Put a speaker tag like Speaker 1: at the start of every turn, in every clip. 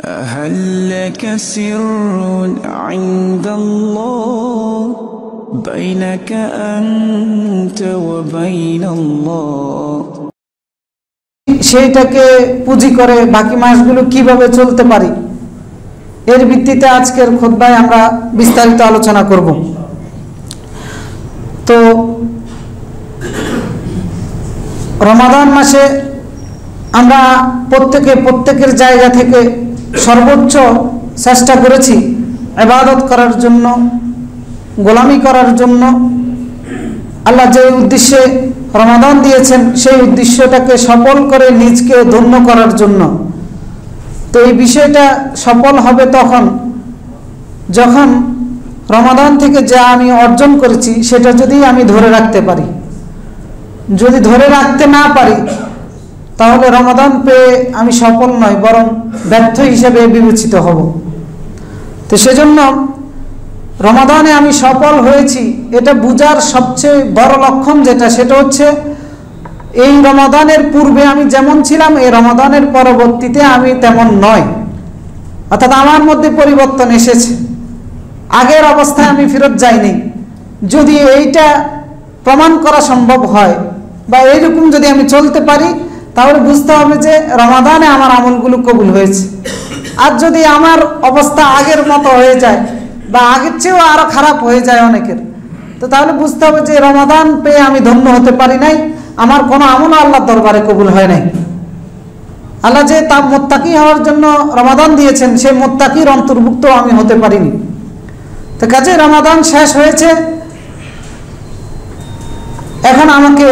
Speaker 1: هل لك سر عند الله بينك أنت وبين الله
Speaker 2: সেইটাকে পুঁজি করে বাকি মাসগুলো কিভাবে চলতে পারি এর ভিত্তিতে আজকের খুতবায় আমরা বিস্তারিত আলোচনা করব। তো রমাদান মাসে আমরা প্রত্যেকের জায়গা থেকে সর্বোচ্চ চেষ্টা করেছি ইবাদত করার জন্য, গোলামি করার জন্য। আল্লাহ যে উদ্দেশ্যে রমাদান দিয়েছেন সেই উদ্দেশ্যটাকে সফল করে নিজকে ধন্য করার জন্য। তো এই বিষয়টা সফল হবে তখন যখন রমাদান থেকে যা আমি অর্জন করেছি সেটা যদি আমি ধরে রাখতে পারি। যদি ধরে রাখতে না পারি তাহলে রমাদান পেয়ে আমি সফল নয়, বরং ব্যর্থ হিসেবে বিবেচিত হব। তো সেজন্য রমাদানে আমি সফল হয়েছি এটা বোঝার সবচেয়ে বড় লক্ষণ সেটা হচ্ছে এই রমাদানের পূর্বে আমি যেমন ছিলাম এই রমাদানের পরবর্তীতে আমি তেমন নয়, অর্থাৎ আমার মধ্যে পরিবর্তন এসেছে, আগের অবস্থায় আমি ফেরত যাইনি। যদি এইটা প্রমাণ করা সম্ভব হয় বা এইরকম যদি আমি চলতে পারি তাহলে বুঝতে হবে যে রমাদানে আমার আমলগুলো কবুল হয়েছে। আর যদি আমার অবস্থা আগের মতো হয়ে যায় বা আগের চেয়েও আরো খারাপ হয়ে যায় অনেকের, তো তাহলে বুঝতে হবে যে রমাদান পেয়ে আমি ধন্য হতে পারি নাই, আমার কোনো আমলও আল্লাহর দরবারে কবুল হয় নাই। আল্লাহ যে তা মুত্তাকি হওয়ার জন্য রমাদান দিয়েছেন সেই মুত্তাকির অন্তর্ভুক্ত আমি হতে পারিনি। তো কাজে রমাদান শেষ হয়েছে, এখন আমাকে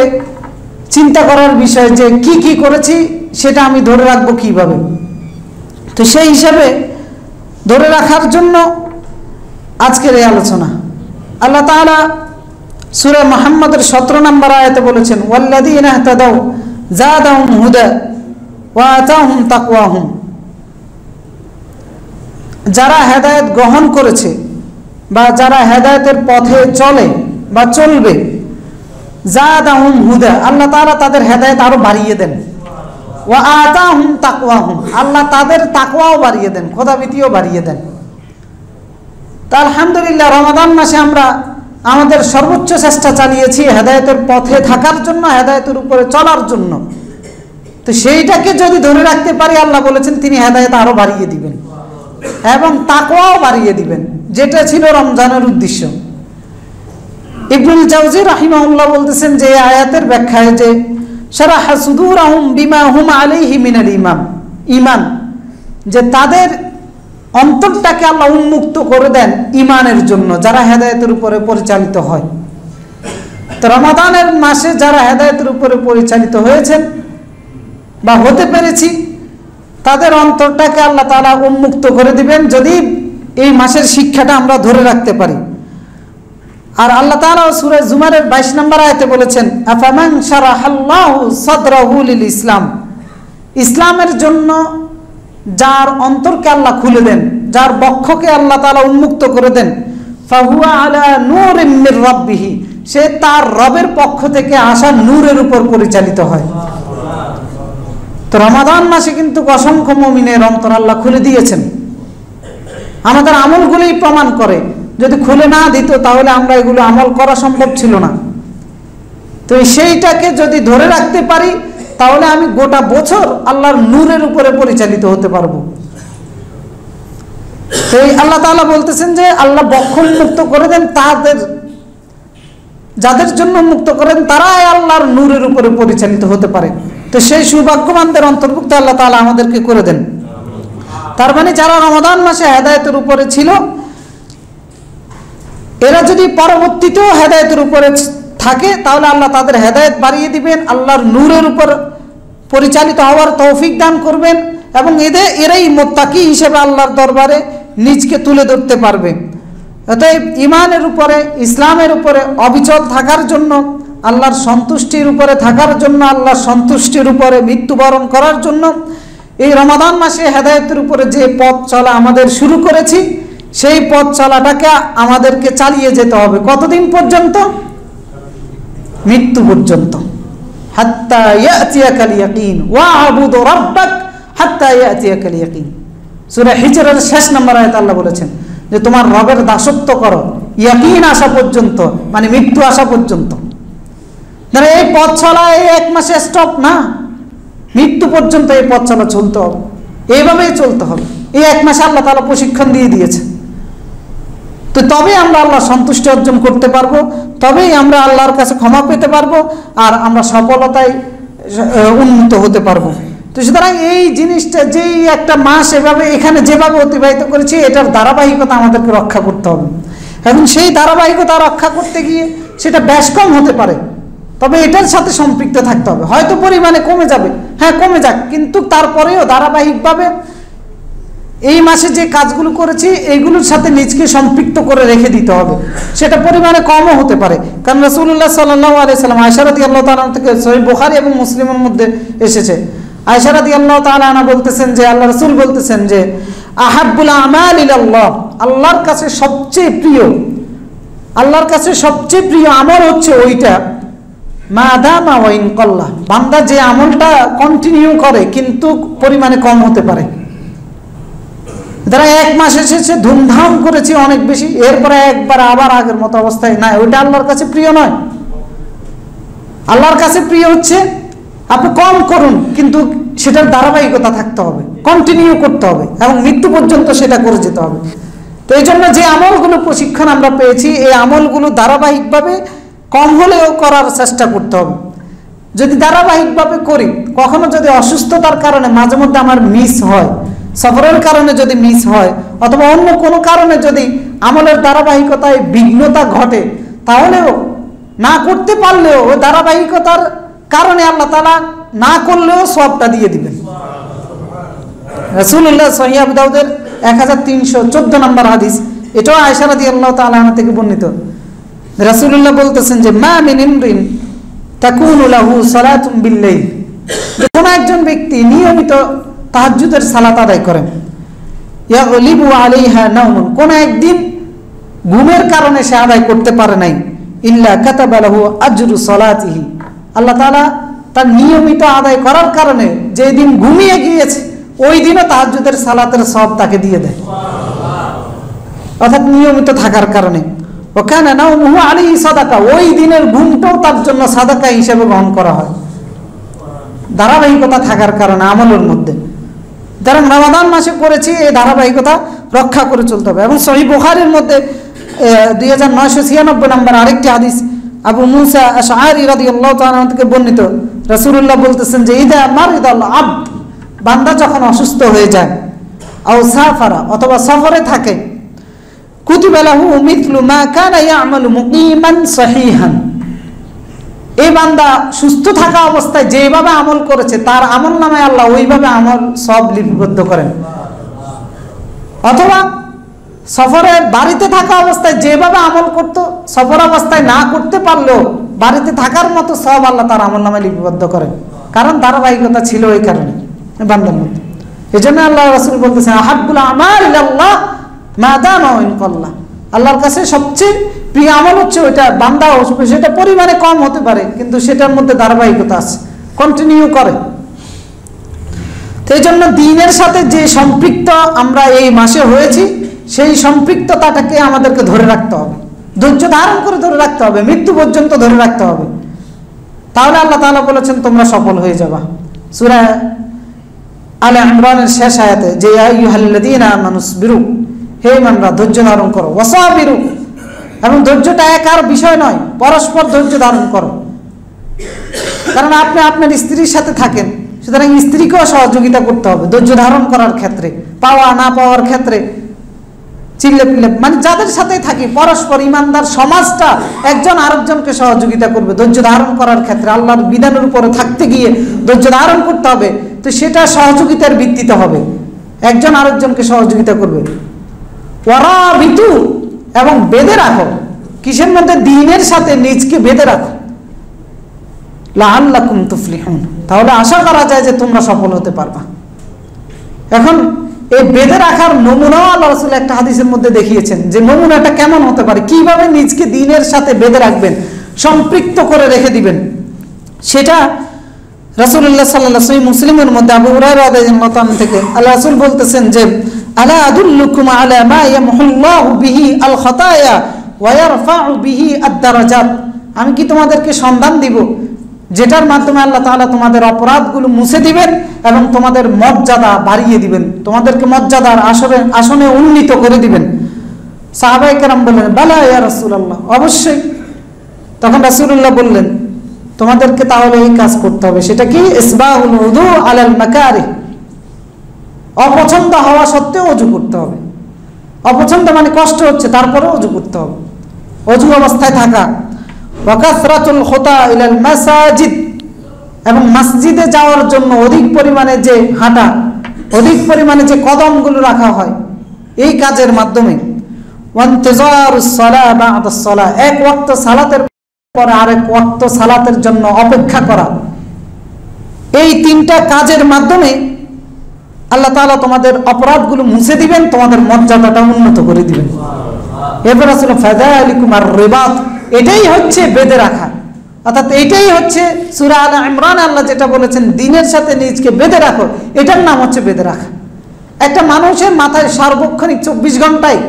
Speaker 2: চিন্তা করার বিষয় যে কি করেছি সেটা আমি ধরে রাখবো কিভাবে। তো সেই হিসাবে ধরে রাখার জন্য আজকের এই আলোচনা। আল্লাহ তাআলা সূরা মুহাম্মদের 17 নম্বর আয়াতে বলেছেন, ওয়াল্লাযীনা ইহতাদাউ যাদাহুম হুদা ওয়া আতাহুম তাকওয়াহুম। যারা হেদায়েত গ্রহণ করেছে বা যারা হেদায়েতের পথে চলে বা চলবে, যাদাহুম হুদা, আল্লাহ তাআলা তাদের হেদায়েত আরো বাড়িয়ে দেন। ওয়া আতাহুম তাকওয়াহুম, আল্লাহ তাদের তাকওয়াও বাড়িয়ে দেন, খোদাভীতিও বাড়িয়ে দেন। তা আলহামদুলিল্লাহ রমাদান মাসে আমরা আমাদের সর্বোচ্চ চেষ্টা চালিয়েছি হেদায়েতের পথে থাকার জন্য, হেদায়েতের উপরে চলার জন্য। তো সেইটাকে যদি ধরে রাখতে পারি আল্লাহ বলেছেন তিনি হেদায়েত আরো বাড়িয়ে দিবেন এবং তাকওয়াও বাড়িয়ে দিবেন, যেটা ছিল রমজানের উদ্দেশ্য। ইবনুল জাওজি রাহিমাহুল্লাহ বলতেছেন যে এই আয়াতের ব্যাখ্যায় যে শারাহা সুদুরাহুম বিমা হুম আলাইহি মিনাল ঈমান, যে তাদের অন্তরটাকে আল্লাহ উন্মুক্ত করে দেন ঈমানের জন্য, যারা হেদায়েতের উপরে পরিচালিত হয়। তো রমাদানের মাসে যারা হেদায়েতের উপরে পরিচালিত হয়েছেন বা হতে পেরেছি তাদের অন্তরটাকে আল্লাহ তাআলা উন্মুক্ত করে দিবেন যদি এই মাসের শিক্ষাটা আমরা ধরে রাখতে পারি। আর আল্লাহ তাআলা সূরা জুমারের 22 নম্বর আয়াতে বলেছেন, আফামান শারাহাল্লাহু সাদরাহু লিল ইসলাম, ইসলামের জন্য যার অন্তরকে আল্লাহ খুলে দেন, যার বক্ষকে আল্লাহ তাআলা উন্মুক্ত করে দেন, ফাহুয়া আলা নূরিম মির রাব্বিহি, সে তার রবের পক্ষ থেকে আসা নূরের উপর পরিচালিত হয়। তো রমাদান মাসে কিন্তু অসংখ্য মুমিনের অন্তর আল্লাহ খুলে দিয়েছেন, আমাদের আমলগুলোই প্রমাণ করে। যদি খুলে না দিত তাহলে আমরা এগুলো আমল করা সম্ভব ছিল না। তো সেইটাকে যদি ধরে রাখতে পারি তাহলে আমি গোটা বছর আল্লাহর নূরের উপরে পরিচালিত হতে পারবো। তো এই আল্লাহ তাআলা বলতেছেন যে আল্লাহ বক্ষ মুক্ত করে দেন তাদের, যাদের জন্য মুক্ত করেন তারাই আল্লাহর নূরের উপরে পরিচালিত হতে পারে। তো সেই সৌভাগ্যবানদের অন্তর্ভুক্ত আল্লাহ তাআলা আমাদেরকে করে দেন। তার মানে যারা রমাদান মাসে হেদায়েতের উপরে ছিল এরা যদি পরবর্তীতেও হেদায়েতের উপরে থাকে তাহলে আল্লাহ তাদের হেদায়েত বাড়িয়ে দিবেন, আল্লাহর নূরের উপর পরিচালিত হওয়ার তৌফিক দান করবেন এবং এরাই মুত্তাকি হিসেবে আল্লাহর দরবারে নিজকে তুলে ধরতে পারবে। অতএব ঈমানের উপরে, ইসলামের উপরে অবিচল থাকার জন্য, আল্লাহর সন্তুষ্টির উপরে থাকার জন্য, আল্লাহর সন্তুষ্টির উপরে মৃত্যুবরণ করার জন্য এই রমাদান মাসে হেদায়েতের উপরে যে পথ চলা আমাদের শুরু করেছি সেই পথ চলাটাকে আমাদেরকে চালিয়ে যেতে হবে। কতদিন পর্যন্ত? মৃত্যু পর্যন্ত। হাত্তা ইয়াতিয়াকাল ইয়াকিন ওয়া'বুদ রাব্বাক হাত্তা ইয়াতিয়াকাল ইয়াকিন। সূরা হিজরের শেষ নম্বর আয়াতে আল্লাহ বলেছেন যে তোমার রবের দাসত্ব করো ইয়াকিন আসা পর্যন্ত, মানে মৃত্যু আসা পর্যন্ত। মানে এই পথ চলা এই 1 মাসে স্টপ না, মৃত্যু পর্যন্ত এই পথ চলা চলতে হবে, এইভাবেই চলতে হবে। এই 1 মাসে আল্লাহ তাআলা প্রশিক্ষণ দিয়ে দিয়েছে। তো তবে আমরা আল্লাহর সন্তুষ্টি অর্জন করতে পারবো, তবেই আমরা আল্লাহর কাছে ক্ষমা পেতে পারবো, আর আমরা সফলতায় উন্নীত হতে পারবো। তো সুতরাং এই জিনিসটা, যেই একটা মাস এভাবে এখানে যেভাবে অতিবাহিত করেছি, এটার ধারাবাহিকতা আমাদেরকে রক্ষা করতে হবে। এবং সেই ধারাবাহিকতা রক্ষা করতে গিয়ে সেটা বেশ কম হতে পারে, তবে এটার সাথে সম্পৃক্ত থাকতে হবে। হয়তো পরিমাণে কমে যাবে, হ্যাঁ কমে যাক, কিন্তু তারপরেও ধারাবাহিকভাবে এই মাসে যে কাজগুলো করেছি এইগুলোর সাথে নিজকে সম্পৃক্ত করে রেখে দিতে হবে। সেটা পরিমাণে কমও হতে পারে, কারণ রাসূলুল্লাহ সাল্লাল্লাহু আলাইহি সাল্লাম আয়েশা রাদিয়াল্লাহু তাআলা থেকে সহিহ বুখারী এবং মুসলিমের মধ্যে এসেছে, আয়েশা রাদিয়াল্লাহু তাআলা আনহা বলতেছেন যে আল্লাহ রাসূল বলতেছেন যে আহাব্বুল আমাল ইলাল্লাহ, আল্লাহর কাছে সবচেয়ে প্রিয়, আল্লাহর কাছে সবচেয়ে প্রিয় আমল হচ্ছে ওইটা মা দামা ওয়া ইন কাল্লা, বান্দা যে আমলটা কন্টিনিউ করে কিন্তু পরিমাণে কম হতে পারে। যারা 1 মাস এসেছে ধুমধাম করেছি অনেক বেশি, এরপরে একবার আবার আগের মতো অবস্থায় নাই, ওইটা আল্লাহর কাছে প্রিয় নয়। আল্লাহর কাছে প্রিয় হচ্ছে আপনি কম করুন কিন্তু সেটার ধারাবাহিকতা থাকতে হবে, কন্টিনিউ করতে হবে এবং মৃত্যু পর্যন্ত সেটা করে যেতে হবে। তো এই জন্য যে আমলগুলো প্রশিক্ষণ আমরা পেয়েছি, এই আমলগুলো ধারাবাহিকভাবে কম হলেও করার চেষ্টা করতে হবে। যদি ধারাবাহিকভাবে করি, কখনো যদি অসুস্থতার কারণে মাঝে মধ্যে আমার মিস হয়, সফরের কারণে যদি মিস হয়, অথবা অন্য কোনো কারণে যদি আমলের ধারাবাহিকতায় বিঘ্নতা ঘটে, তাহলেও না করতে পারলেও ওই ধারাবাহিকতার কারণে আল্লাহ তাআলা না করলেও সওয়াবটা দিয়ে দিবেন। রাসূলুল্লাহ সহিহ আবু দাউদের 1314 নম্বর হাদিস, এটাও আয়েশা রাদিয়াল্লাহু তাআলা আনহা থেকে বর্ণিত। রাসূলুল্লাহ বলতেছেন যে মা মিন ইমরিন তাকুনু লাহু সালাতুন বিল-লাইল, কোন একজন ব্যক্তি নিয়মিত তাহাজ্জুদের সালাত আদায় করেন, ইয়াগলিবু আলাইহা নাওমুন, কোন একদিন ঘুমের কারণে সে আদায় করতে পারে নাই, ইল্লা কাতাবা লাহু আজরু সালাতিহি, আল্লাহ তাআলা তার নিয়মিত আদায় করার কারণে যে দিন ঘুমিয়ে গিয়েছে ওই দিনও তাহাজ্জুদের সালাতের সওয়াব তাকে দিয়ে দেয়, অর্থাৎ নিয়মিত থাকার কারণে। ওয়া কানা নাওমুহু আলাইহি সাদাকা, ওই দিনের ঘুমটাও তার জন্য সাদাকা হিসেবে গ্রহণ করা হয়, ধারাবাহিকতা থাকার কারণে আমলের মধ্যে। যারা রমাদান মাসে করেছি এই ধারাবাহিকতা রক্ষা করে চলতে হবে। এবং সহিহ বুখারীর মধ্যে 2996 নম্বর আরেকটি হাদিস, আবু মুসা আশআরী রাদিয়াল্লাহু তাআলা থেকে বর্ণিত, রাসূলুল্লাহ বলতেছেন যে ইদা মারিদাল আবদ, বান্দা যখন অসুস্থ হয়ে যায়, আও সাফারা, অথবা সফরে থাকে, কুতিবা লাহু মিথলু মা কানা ইয়ামালু মুকিমান সহিহান, এই বান্দা সুস্থ থাকা অবস্থায় যেভাবে আমল করেছে তার আমল নামায় আল্লাহ ওইভাবে আমল সব লিপিবদ্ধ করেন। অথবা সফরে বাড়িতে থাকা অবস্থায় যেভাবে আমল করত, সফর অবস্থায় না করতে পারলেও বাড়িতে থাকার মতো সব আল্লাহ তার আমল নামায় লিপিবদ্ধ করেন, কারণ ধারাবাহিকতা ছিল ওই কারণে বান্দার মধ্যে। এই জন্য আল্লাহ রাসূল বলতেছেন আহাব্বুল আমাল ইলাল্লাহ মা দামা ওয়া ইন কাল্লা, আল্লাহর কাছে সবচেয়ে প্রিয় আমল হচ্ছে ওইটা, বান্দা সেটা পরিমাণে কম হতে পারে কিন্তু সেটার মধ্যে ধারাবাহিকতা আছে, কন্টিনিউ করে। তো এই জন্য দিনের সাথে যে সম্পৃক্ত আমরা এই মাসে হয়েছি, সেই সম্পৃক্ততাটাকে আমাদেরকে ধরে রাখতে হবে, ধৈর্য ধারণ করে ধরে রাখতে হবে, মৃত্যু পর্যন্ত ধরে রাখতে হবে। তাহলে আল্লাহ তাআলা বলেছেন তোমরা সফল হয়ে যাবা। সূরা আলে ইমরানের শেষ আয়াতে যে ইয়া আইয়ুহাল্লাযীনা আমানুসবিরু, হে ঈমানরা ধৈর্য ধারণ করো, ওয়াসাবিরু, এবং ধৈর্যটা একার বিষয় নয়, পরস্পর ধৈর্য ধারণ করো। কারণ আপনি আপনার স্ত্রীর সাথে থাকেন, সুতরাং স্ত্রীকেও সহযোগিতা করতে হবে ধৈর্য ধারণ করার ক্ষেত্রে, পাওয়া না পাওয়ার ক্ষেত্রে, চিল্লে পিল্লে, মানে যাদের সাথে থাকি পরস্পর ইমানদার সমাজটা একজন আরেকজনকে সহযোগিতা করবে ধৈর্য ধারণ করার ক্ষেত্রে। আল্লাহর বিধানের উপরে থাকতে গিয়ে ধৈর্য ধারণ করতে হবে, তো সেটা সহযোগিতার ভিত্তিতে হবে, একজন আরেকজনকে সহযোগিতা করবে। ওয়ারাবিতু, এবং বেঁধে রাখো, কিসের মধ্যে? দ্বীনের সাথে নিজকে বেঁধে রাখো, লাআল্লাকুম তুফলিহুন, তাহলে আশা করা যায় যে তোমরা সফল হতে পারবা। এখন এই বেঁধে রাখার নমুনাও আল্লাহ রাসূল একটা হাদিসের মধ্যে দেখিয়েছেন যে নমুনাটা কেমন হতে পারে, কিভাবে নিজকে দ্বীনের সাথে বেঁধে রাখবেন, সম্পৃক্ত করে রেখে দিবেন। সেটা রাসূলুল্লাহ সাল্লাল্লাহু আলাইহি ওয়াসাল্লাম মুসলিমের মধ্যে আবু হুরায়রা রাদিয়াল্লাহু তাআলা থেকে আল্লাহ রাসূল বলতেছেন যে আলা আদুল্লুকুম আলা মা ইয়ামহুল্লাহু বিহি আল খাতায়া ওয়া ইয়ারফাউ বিহি আদ-দারাজাত, আমি কি তোমাদেরকে সন্ধান দিব যেটার মাধ্যমে আল্লাহ তাআলা তোমাদের অপরাধগুলো মুছে দিবেন এবং তোমাদের মর্যাদা বাড়িয়ে দিবেন, তোমাদেরকে মর্যাদার আসনে উন্নীত করে দিবেন। সাহাবায়ে কেরাম বললেন, বালা ইয়া রাসূলুল্লাহ, অবশ্যই। তখন রাসূলুল্লাহ বললেন, তোমাদেরকে তাহলে এই কাজ করতে হবে। সেটা কি? ইসবাহুল উযু আলাল মাকারিহ, অপছন্দ হওয়া সত্ত্বেও ওযু করতে হবে। অপছন্দ মানে কষ্ট হচ্ছে, তারপরেও ওযু করতে হবে, ওযু অবস্থায় থাকা। ওয়া কাসরাতুল খুতা ইলাল মাসাজিদ, এবং মসজিদে যাওয়ার জন্য অধিক পরিমাণে যে হাঁটা, অধিক পরিমাণে যে কদমগুলো রাখা হয় এই কাজের মাধ্যমে। ওয়া ইনতিজারুস সালাহ বা'দাস সালাহ, এক ওয়াক্ত সালাতের পরে আরেক ওয়াক্ত সালাতের জন্য অপেক্ষা করা। এই তিনটা কাজের মাধ্যমে আল্লাহ তাআলা তোমাদের অপরাধগুলো মুছে দিবেন, তোমাদের মর্যাদাটা উন্নত করে দিবেন। এরপর আসলে ফাযালিকুম আর-রিবাত, এটাই হচ্ছে বেঁধে রাখা, অর্থাৎ এটাই হচ্ছে সূরা আলে ইমরান আল্লাহ যেটা বলেছেন দ্বীনের সাথে নিজকে বেঁধে রাখো, এটার নাম হচ্ছে বেঁধে রাখা। একটা মানুষের মাথায় সার্বক্ষণিক 24 ঘন্টায়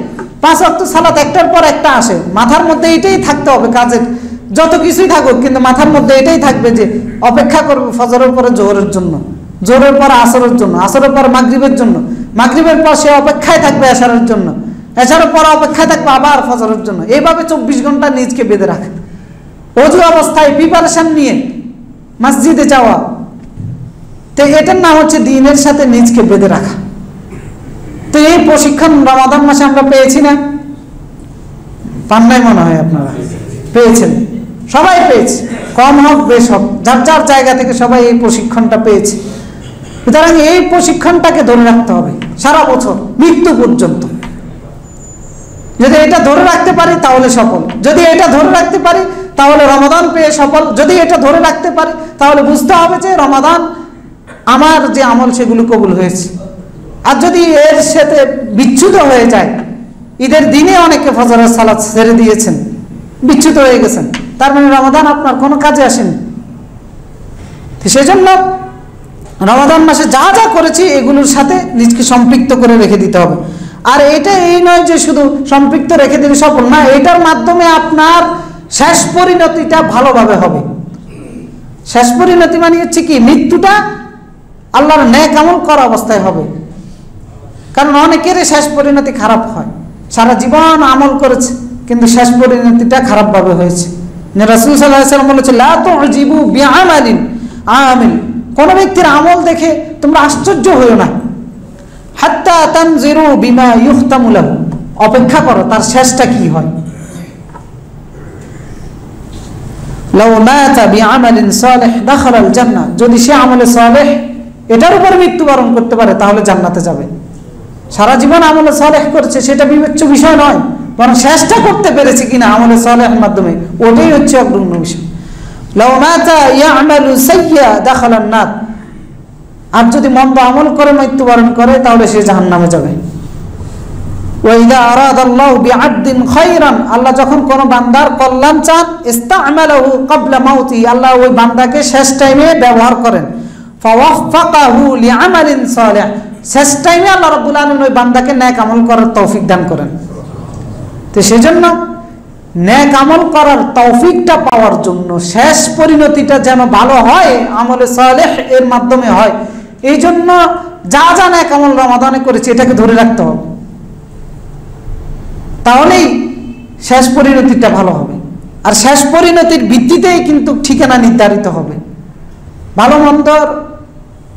Speaker 2: 5 ওয়াক্ত সালাত একটার পর একটা আসে, মাথার মধ্যে এটাই থাকতে হবে। কাজের যত কিছুই থাকুক, কিন্তু মাথার মধ্যে এটাই থাকবে যে অপেক্ষা করবো ফজরের পরে জোহরের জন্য, জোহরের পর আসরের জন্য, আসরের পর মাগরিবের জন্য, মাগরিবের পর সে অপেক্ষায় থাকবে এশারের জন্য, এশারের পর অপেক্ষায় থাকবে আবার ফজরের জন্য। এইভাবে 24 ঘন্টা নিজকে বেঁধে রাখে। ওযু অবস্থায় প্রিপারেশন নিয়ে মসজিদে যাওয়া, তো এটার নাম হচ্ছে দ্বীনের সাথে নিজকে বেঁধে রাখা। তো এই প্রশিক্ষণ রমাদান মাসে আমরা পেয়েছি না? পান নাই মনে হয়, আপনারা পেয়েছেন, সবাই পেয়েছে, কম হোক বেশ হোক, যার যার জায়গা থেকে সবাই এই প্রশিক্ষণটা পেয়েছে। সুতরাং এই প্রশিক্ষণটাকে ধরে রাখতে হবে সারা বছর, মৃত্যু পর্যন্ত। যদি এটা ধরে রাখতে পারি তাহলে সফল, যদি এটা ধরে রাখতে পারি তাহলে রমাদান পেয়ে সফল, যদি এটা ধরে রাখতে পারি তাহলে বুঝতে হবে যে রমাদান আমার যে আমল সেগুলো কবুল হয়েছে। আর যদি এর সাথে বিচ্যুত হয়ে যায়, ঈদের দিনে অনেকে ফজরের সালাত ছেড়ে দিয়েছেন, বিচ্যুত হয়ে গেছেন, তার মানে রমাদান আপনার কোনো কাজে আসেনি। সেই জন্য রমাদান মাসে যা যা করেছি এগুলোর সাথে নিজকে সম্পৃক্ত করে রেখে দিতে হবে। আর এটা এই নয় যে শুধু সম্পৃক্ত রেখে দিলে সফল না, এটার মাধ্যমে আপনার শেষ পরিণতিটা ভালোভাবে হবে। শেষ পরিণতি মানে হচ্ছে কি, মৃত্যুটা আল্লাহর নেক আমল করা অবস্থায় হবে। কারণ অনেকের শেষ পরিণতি খারাপ হয়, সারা জীবন আমল করেছে কিন্তু শেষ পরিণতিটা খারাপভাবে হয়েছে। রাসূল সাল্লাল্লাহু আলাইহি ওয়াসাল্লাম বলেছেন, লা তু'জিবু বিআমালিন আমিল, কোন ব্যক্তির আমল দেখে তোমরা আশ্চর্য হইও না, হাত্তা তানজিরু বিমা ইউখতামু লাহু, অপেক্ষা করো তার শেষটা কি হয়। লাউ মাতা বিআমালিন সালিহ দাখালাল জান্নাহ, যদি সে আমলে সালেহ এটার উপর মৃত্যুবরণ করতে পারে তাহলে জান্নাতে যাবে। সারা জীবন আমলে সালেহ করেছে সেটা বিবেচ্য বিষয় নয়, বরং শেষটা করতে পেরেছে কিনা আমলে সালেহের মাধ্যমে, ওটাই হচ্ছে অগ্রগণ্য বিষয়। লাউ মাতা ইয়ামালু সাইয়্যা দাখালান নার, আর যদি মন্দ আমল করে মৃত্যুবরণ করে তাহলে সে জাহান্নামে যাবে। ওয়া ইযা আরাদাল্লাহু বিআবদিন খায়রান, আল্লাহ যখন কোন বান্দার কল্যাণ চান, ইস্তা'মালাহু ক্বাবলা মাউতি, আল্লাহ ওই বান্দাকে শেষ টাইমে ব্যবহার করেন। ফাওয়াফাকাহু লিআমালিন সালিহ, শেষ টাইমে আল্লাহ রাব্বুল আলামিন ওই বান্দাকে নেক আমল করার তৌফিক দান করেন। তো সেজন্য নেক আমল করার তৌফিকটা পাওয়ার জন্য শেষ পরিণতিটা যেন ভালো হয়, আমলে সালেহ এর মাধ্যমে হয়, এই জন্য যা যা নেক আমল রমাদানে করেছে এটাকে ধরে রাখতে হবে, তাহলেই শেষ পরিণতিটা ভালো হবে। আর শেষ পরিণতির ভিত্তিতেই কিন্তু ঠিকানা নির্ধারিত হবে, ভালো মন্দর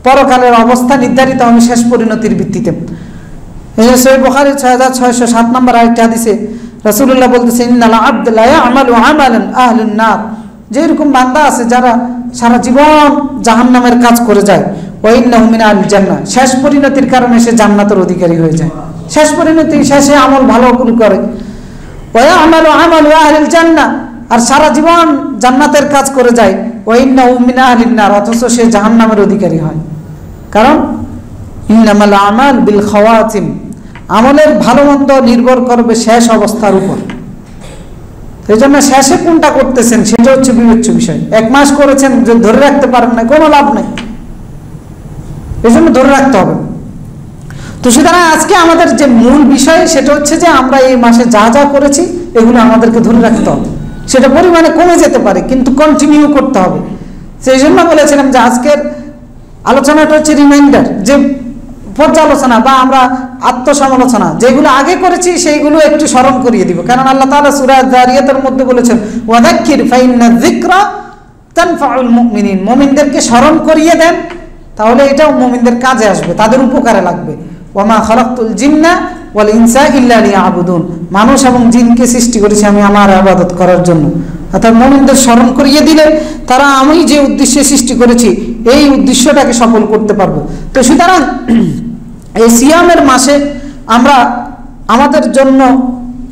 Speaker 2: পরকালের অবস্থা নির্ধারিত হবে শেষ পরিণতির ভিত্তিতে। এই যে সহিহ বুখারী 6607 নম্বর আরেকটা হাদিসে রাসূলুল্লাহ বলতেছেন, ইন্নাল আবদ লা ইয়ামালু আমালান আহলুন নার, যে এরকম বান্দা আছে যারা সারা জীবন জাহান্নামের কাজ করে যায়, ওয়া ইন্নাহু মিনাল জান্নাহ, শেষ পরিণতির কারণে সে জান্নাতের অধিকারী হয়ে যায়। শেষ পরিণতি শেষে আমল ভালো করে, ওয়া ইয়ামালু আমালু আহলিল জান্নাহ, আর সারা জীবন জান্নাতের কাজ করে যায়, ওয়া ইন্নাহু মিন আহলিন নার, অথচ সে জাহান্নামের অধিকারী হয়। কারণ ইন্নামাল আমাল বিল খাওয়াতিম, আমলের ভালো মন্দ নির্ভর করবে শেষ অবস্থার উপর। এই জন্য শেষে কোনটা করতেছেন সেটা হচ্ছে বিবেচ্য বিষয়। 1 মাস করেছেন যদি ধরে রাখতে পারেন না, কোনো লাভ নেই, এই জন্য ধরে রাখতে হবে। তো তো সুতরাং আজকে আমাদের যে মূল বিষয় সেটা হচ্ছে যে আমরা এই মাসে যা যা করেছি এগুলো আমাদেরকে ধরে রাখতে হবে। সেটা পরিমাণে কমে যেতে পারে কিন্তু কন্টিনিউ করতে হবে। সেই জন্য বলেছিলাম যে আজকের আলোচনাটা হচ্ছে রিমাইন্ডার, যে পর্যালোচনা বা আমরা আত্মসমালোচনা যেগুলো আগে করেছি সেইগুলো একটু স্মরণ করিয়ে দিব। কারণ আল্লাহ তাআলা সূরা যারিয়াতের মধ্যে বলেছেন ওয়াযাক্কির ফাইন্না যিকরা তানফাউল মুমিনিন, মুমিনদেরকে স্মরণ করিয়ে দেন তাহলে এটাও মুমিনদের কাজে আসবে, তাদের উপকারে লাগবে। ওয়ামা খালাকতুল জিন্না ওয়াল ইনসা ইল্লা লিয়াবুদুন, মানুষ এবং জিনকে সৃষ্টি করেছি আমি আমার ইবাদত করার জন্য। অর্থাৎ মুমিনদের স্মরণ করিয়ে দিলে তারা আমি যে উদ্দেশ্যে সৃষ্টি করেছি এই উদ্দেশ্যটাকে সফল করতে পারবো। তো সুতরাং এই সিয়ামের মাসে আমরা আমাদের জন্য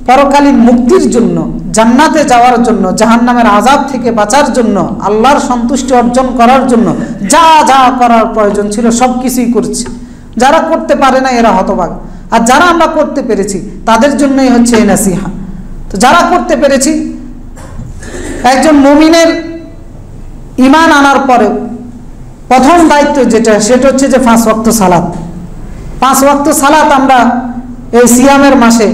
Speaker 2: পরকালীন মুক্তির জন্য, জান্নাতে যাওয়ার জন্য, জাহান্নামের আযাব থেকে বাঁচার জন্য, আল্লাহর সন্তুষ্টি অর্জন করার জন্য যা যা করার প্রয়োজন ছিল সব কিছুই করছি। যারা করতে পারে না এরা হতভাগ, আর যারা আমরা করতে পেরেছি তাদের জন্যই হচ্ছে এই নাসিহা। তো যারা করতে পেরেছি, একজন মুমিনের ঈমান আনার পরে প্রথম দায়িত্ব যেটা সেটা হচ্ছে যে 5 ওয়াক্ত সালাত। 5 ওয়াক্ত সালাত আমরা এই সিয়ামের মাসে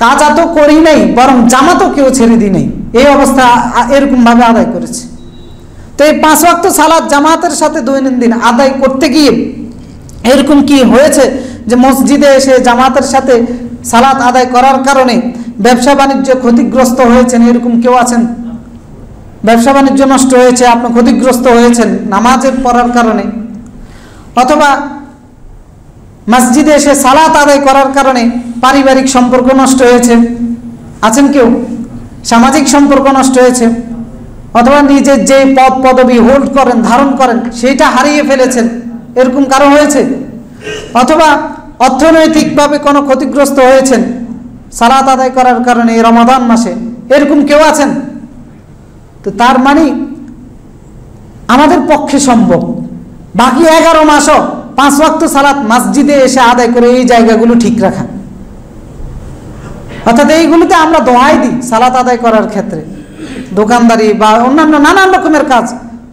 Speaker 2: কাজা তো করি নাই, বরং জামাতও কেউ ছেড়ে দিই নাই, এই অবস্থা এরকমভাবে আদায় করেছে। তো এই 5 ওয়াক্ত সালাত জামাতের সাথে দৈনন্দিন আদায় করতে গিয়ে এরকম কি হয়েছে যে মসজিদে এসে জামাতের সাথে সালাত আদায় করার কারণে ব্যবসা বাণিজ্য ক্ষতিগ্রস্ত হয়েছেন, এরকম কেউ আছেন? ব্যবসা বাণিজ্য নষ্ট হয়েছে, আপনি ক্ষতিগ্রস্ত হয়েছেন নামাজের পড়ার কারণে, অথবা মসজিদে এসে সালাত আদায় করার কারণে পারিবারিক সম্পর্ক নষ্ট হয়েছে, আছেন কেউ? সামাজিক সম্পর্ক নষ্ট হয়েছে, অথবা নিজের যে পদ পদবি হোল্ড করেন, ধারণ করেন, সেইটা হারিয়ে ফেলেছেন, এরকম কারো হয়েছে? অথবা অর্থনৈতিকভাবে কোনো ক্ষতিগ্রস্ত হয়েছেন সালাত আদায় করার কারণে এই রমাদান মাসে, এরকম কেউ আছেন? তো তার মানে আমাদের পক্ষে সম্ভব বাকি 11 মাসও 5 ওয়াক্ত সালাত মসজিদে এসে আদায় করে এই জায়গাগুলো ঠিক রাখা। অর্থাৎ এইগুলোতে আমরা দোহাই দিই সালাত আদায় করার ক্ষেত্রে, দোকানদারি বা অন্যান্য নানান রকমের কাজ।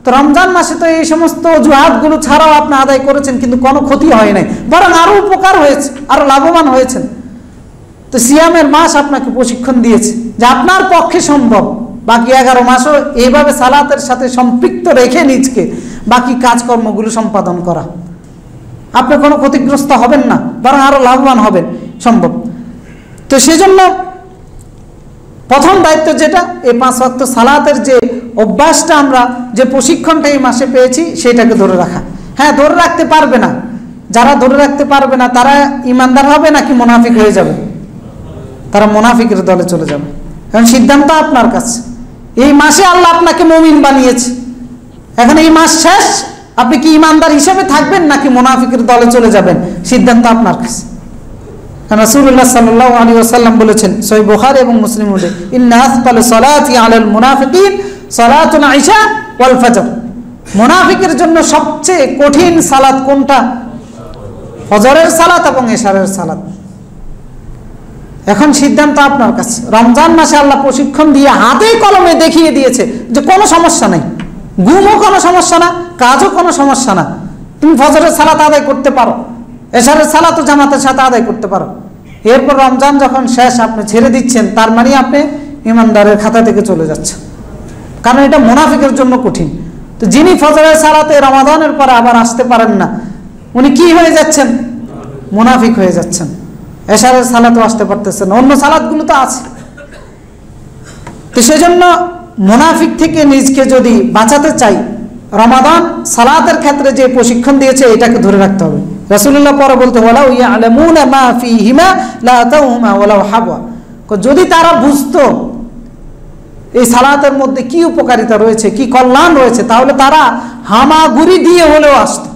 Speaker 2: তো রমজান মাসে তো এই সমস্ত অজুহাতগুলো ছাড়াও আপনি আদায় করেছেন কিন্তু কোনো ক্ষতি হয় নাই, বরং আরো উপকার হয়েছে, আরো লাভবান হয়েছেন। তো সিয়ামের মাস আপনাকে প্রশিক্ষণ দিয়েছে যে আপনার পক্ষে সম্ভব বাকি 11 মাসও এইভাবে সালাতের সাথে সম্পৃক্ত রেখে নিজকে বাকি কাজকর্মগুলো সম্পাদন করা। আপনি কোনো ক্ষতিগ্রস্ত হবেন না, বরং আরো লাভবান হবেন, সম্ভব। তো সেজন্য প্রথম দায়িত্ব যেটা এই 5 ওয়াক্ত সালাতের যে অভ্যাসটা, আমরা যে প্রশিক্ষণটা এই মাসে পেয়েছি সেটাকে ধরে রাখা। হ্যাঁ, ধরে রাখতে পারবে না, যারা ধরে রাখতে পারবে না তারা ইমানদার হবে নাকি মুনাফিক হয়ে যাবে? তারা মুনাফিকের দলে চলে যাবে। কারণ সিদ্ধান্ত আপনার কাছে। এই মাসে আল্লাহ আপনাকে মুমিন বানিয়েছে, এখন এই মাস শেষ, আপনি কি ইমানদার হিসেবে থাকবেন নাকি মুনাফিকের দলে চলে যাবেন, সিদ্ধান্ত আপনার কাছে। রাসূলুল্লাহ সাল্লাল্লাহু আলাইহি ওয়াসাল্লাম বলেছেন সহিহ বুখারী এবং মুসলিম মধ্যে, ইন্না আসফালু সালাতি আলাল মুনাফিকিন সালাতুল ইশা ওয়াল ফজর, মুনাফিকের জন্য সবচেয়ে কঠিন সালাত কোনটা? ফজরের সালাত এবং ইশারের সালাত। এখন সিদ্ধান্ত আপনার কাছে। রমজান মাসে আল্লাহ প্রশিক্ষণ দিয়ে হাতে কলমে দেখিয়ে দিয়েছে যে কোনো সমস্যা নেই, ঘুমও কোনো সমস্যা না, কাজও কোনো সমস্যা না, তুমি ফজরের সালাত আদায় করতে পারো, এশারের সালাতও জামাতের সাথে আদায় করতে পারো। এরপর রমজান যখন শেষ আপনি ছেড়ে দিচ্ছেন, তার মানে আপনি ইমানদারের খাতা থেকে চলে যাচ্ছেন, কারণ এটা মুনাফিকের জন্য কঠিন। তো যিনি ফজরের সালাতে রমাদানের পরে আবার আসতে পারেন না, উনি কি হয়ে যাচ্ছেন? মুনাফিক হয়ে যাচ্ছেন। এশারের সালাতও আসতে পারতেছেন, অন্য সালাতগুলো তো আছে। তো সেজন্য মুনাফিক থেকে নিজকে যদি বাঁচাতে চাই, রমাদান সালাতের ক্ষেত্রে যে প্রশিক্ষণ দিয়েছে এটাকে ধরে রাখতে হবে। রাসূলুল্লাহ পরে বলতে ওয়ালাউ ইয়ালামুনা মা ফীহিমা লা তাউমা ওয়ালাউ হাবা, যদি তারা বুঝতো এই সালাতের মধ্যে কি উপকারিতা রয়েছে, কি কল্যাণ রয়েছে, তাহলে তারা হামাগুড়ি দিয়ে হলেও আসতো।